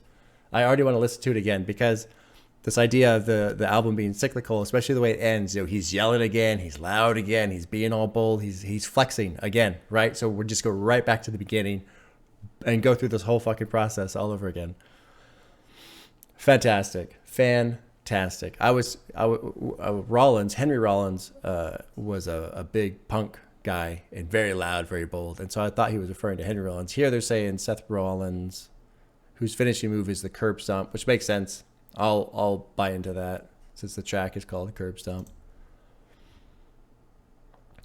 I already want to listen to it again because this idea of the album being cyclical, especially the way it ends, he's yelling again, he's loud again, he's being all bold, he's flexing again, right? So we'll just go right back to the beginning and go through this whole fucking process all over again. Fantastic. Fantastic. Henry Rollins was a big punk guy and very loud, very bold. And so I thought he was referring to Henry Rollins. Here they're saying Seth Rollins, whose finishing move is the curb stomp, which makes sense. I'll buy into that since the track is called Curb Stomp.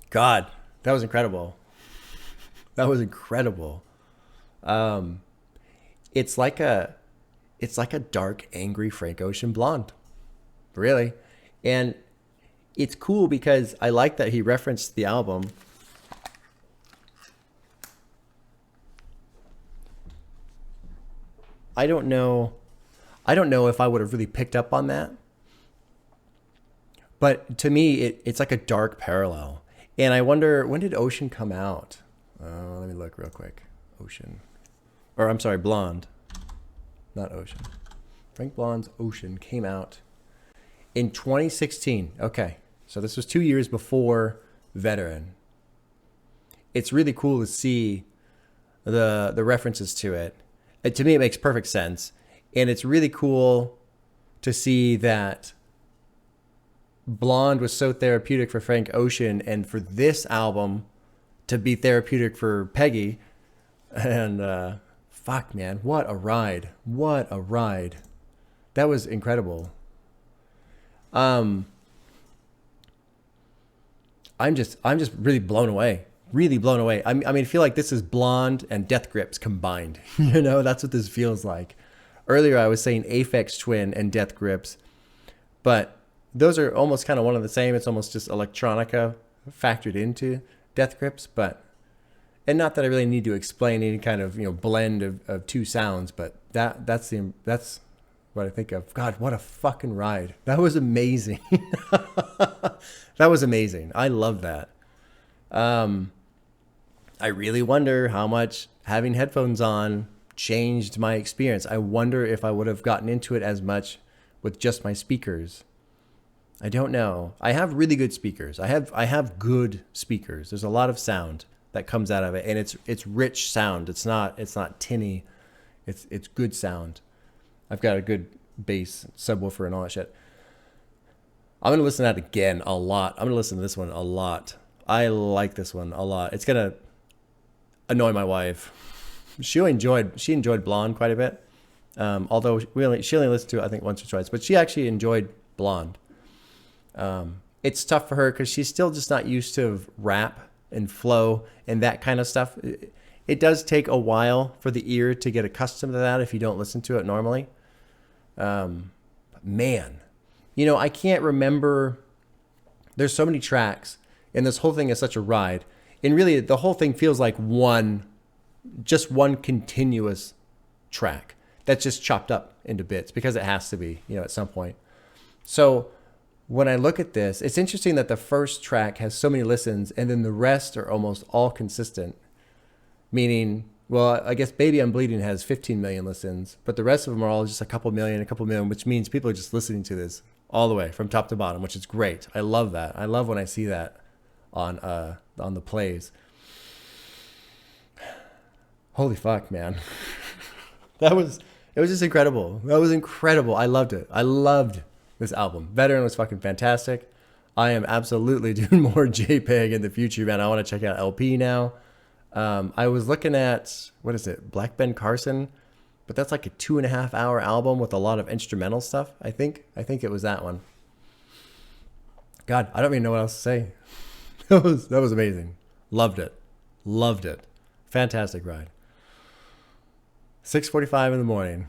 God, that was incredible. That was incredible. It's like a dark, angry Frank Ocean blonde. Really. And it's cool because I like that he referenced the album. I don't know if I would have really picked up on that. But to me, it's like a dark parallel. And I wonder, when did Ocean come out? Let me look real quick. Ocean. Or I'm sorry, Blonde. Not Ocean. Frank Blonde's Ocean came out in 2016. Okay. So this was 2 years before Veteran. It's really cool to see the references to it. To me, it makes perfect sense. And it's really cool to see that Blonde was so therapeutic for Frank Ocean and for this album to be therapeutic for Peggy. And fuck, man, what a ride. What a ride. That was incredible. I'm just really blown away. Really blown away. I mean, I feel like this is Blonde and Death Grips combined. That's what this feels like. Earlier, I was saying Aphex Twin and Death Grips, but those are almost kind of one and the same. It's almost just electronica factored into Death Grips, and not that I really need to explain any kind of blend of two sounds, but that's what I think of. God, what a fucking ride! That was amazing. That was amazing. I love that. I really wonder how much having headphones on changed my experience. I wonder if I would have gotten into it as much with just my speakers. I don't know. I have really good speakers. I have good speakers. There's a lot of sound that comes out of it, and it's rich sound. It's not tinny. It's good sound. I've got a good bass subwoofer and all that shit. I'm gonna listen to that again a lot. I'm gonna listen to this one a lot. I like this one a lot. It's gonna annoy my wife. She enjoyed Blonde quite a bit. Although she only listened to it I think once or twice, but she actually enjoyed Blonde. It's tough for her because she's still just not used to rap and flow and that kind of stuff. It does take a while for the ear to get accustomed to that if you don't listen to it normally. Man, I can't remember. There's so many tracks, and this whole thing is such a ride. And really, the whole thing feels like one continuous track that's just chopped up into bits because it has to be, at some point. So when I look at this, it's interesting that the first track has so many listens and then the rest are almost all consistent, meaning Well, I guess Baby I'm Bleeding has 15 million listens, but the rest of them are all just a couple million, which means people are just listening to this all the way from top to bottom, which is great. I love that. I love when I see that on the plays. Holy fuck, man. It was just incredible. That was incredible. I loved it. I loved this album. Veteran was fucking fantastic. I am absolutely doing more JPEG in the future, man. I want to check out LP now. I was looking at, what is it, Black Ben Carson, but that's like a 2.5 hour album with a lot of instrumental stuff. I think it was that one. God, I don't even know what else to say. That was amazing. Loved it. Fantastic ride. 6:45 in the morning.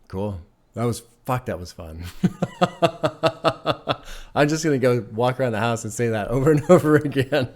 Cool. That was fun. I'm just gonna go walk around the house and say that over and over again.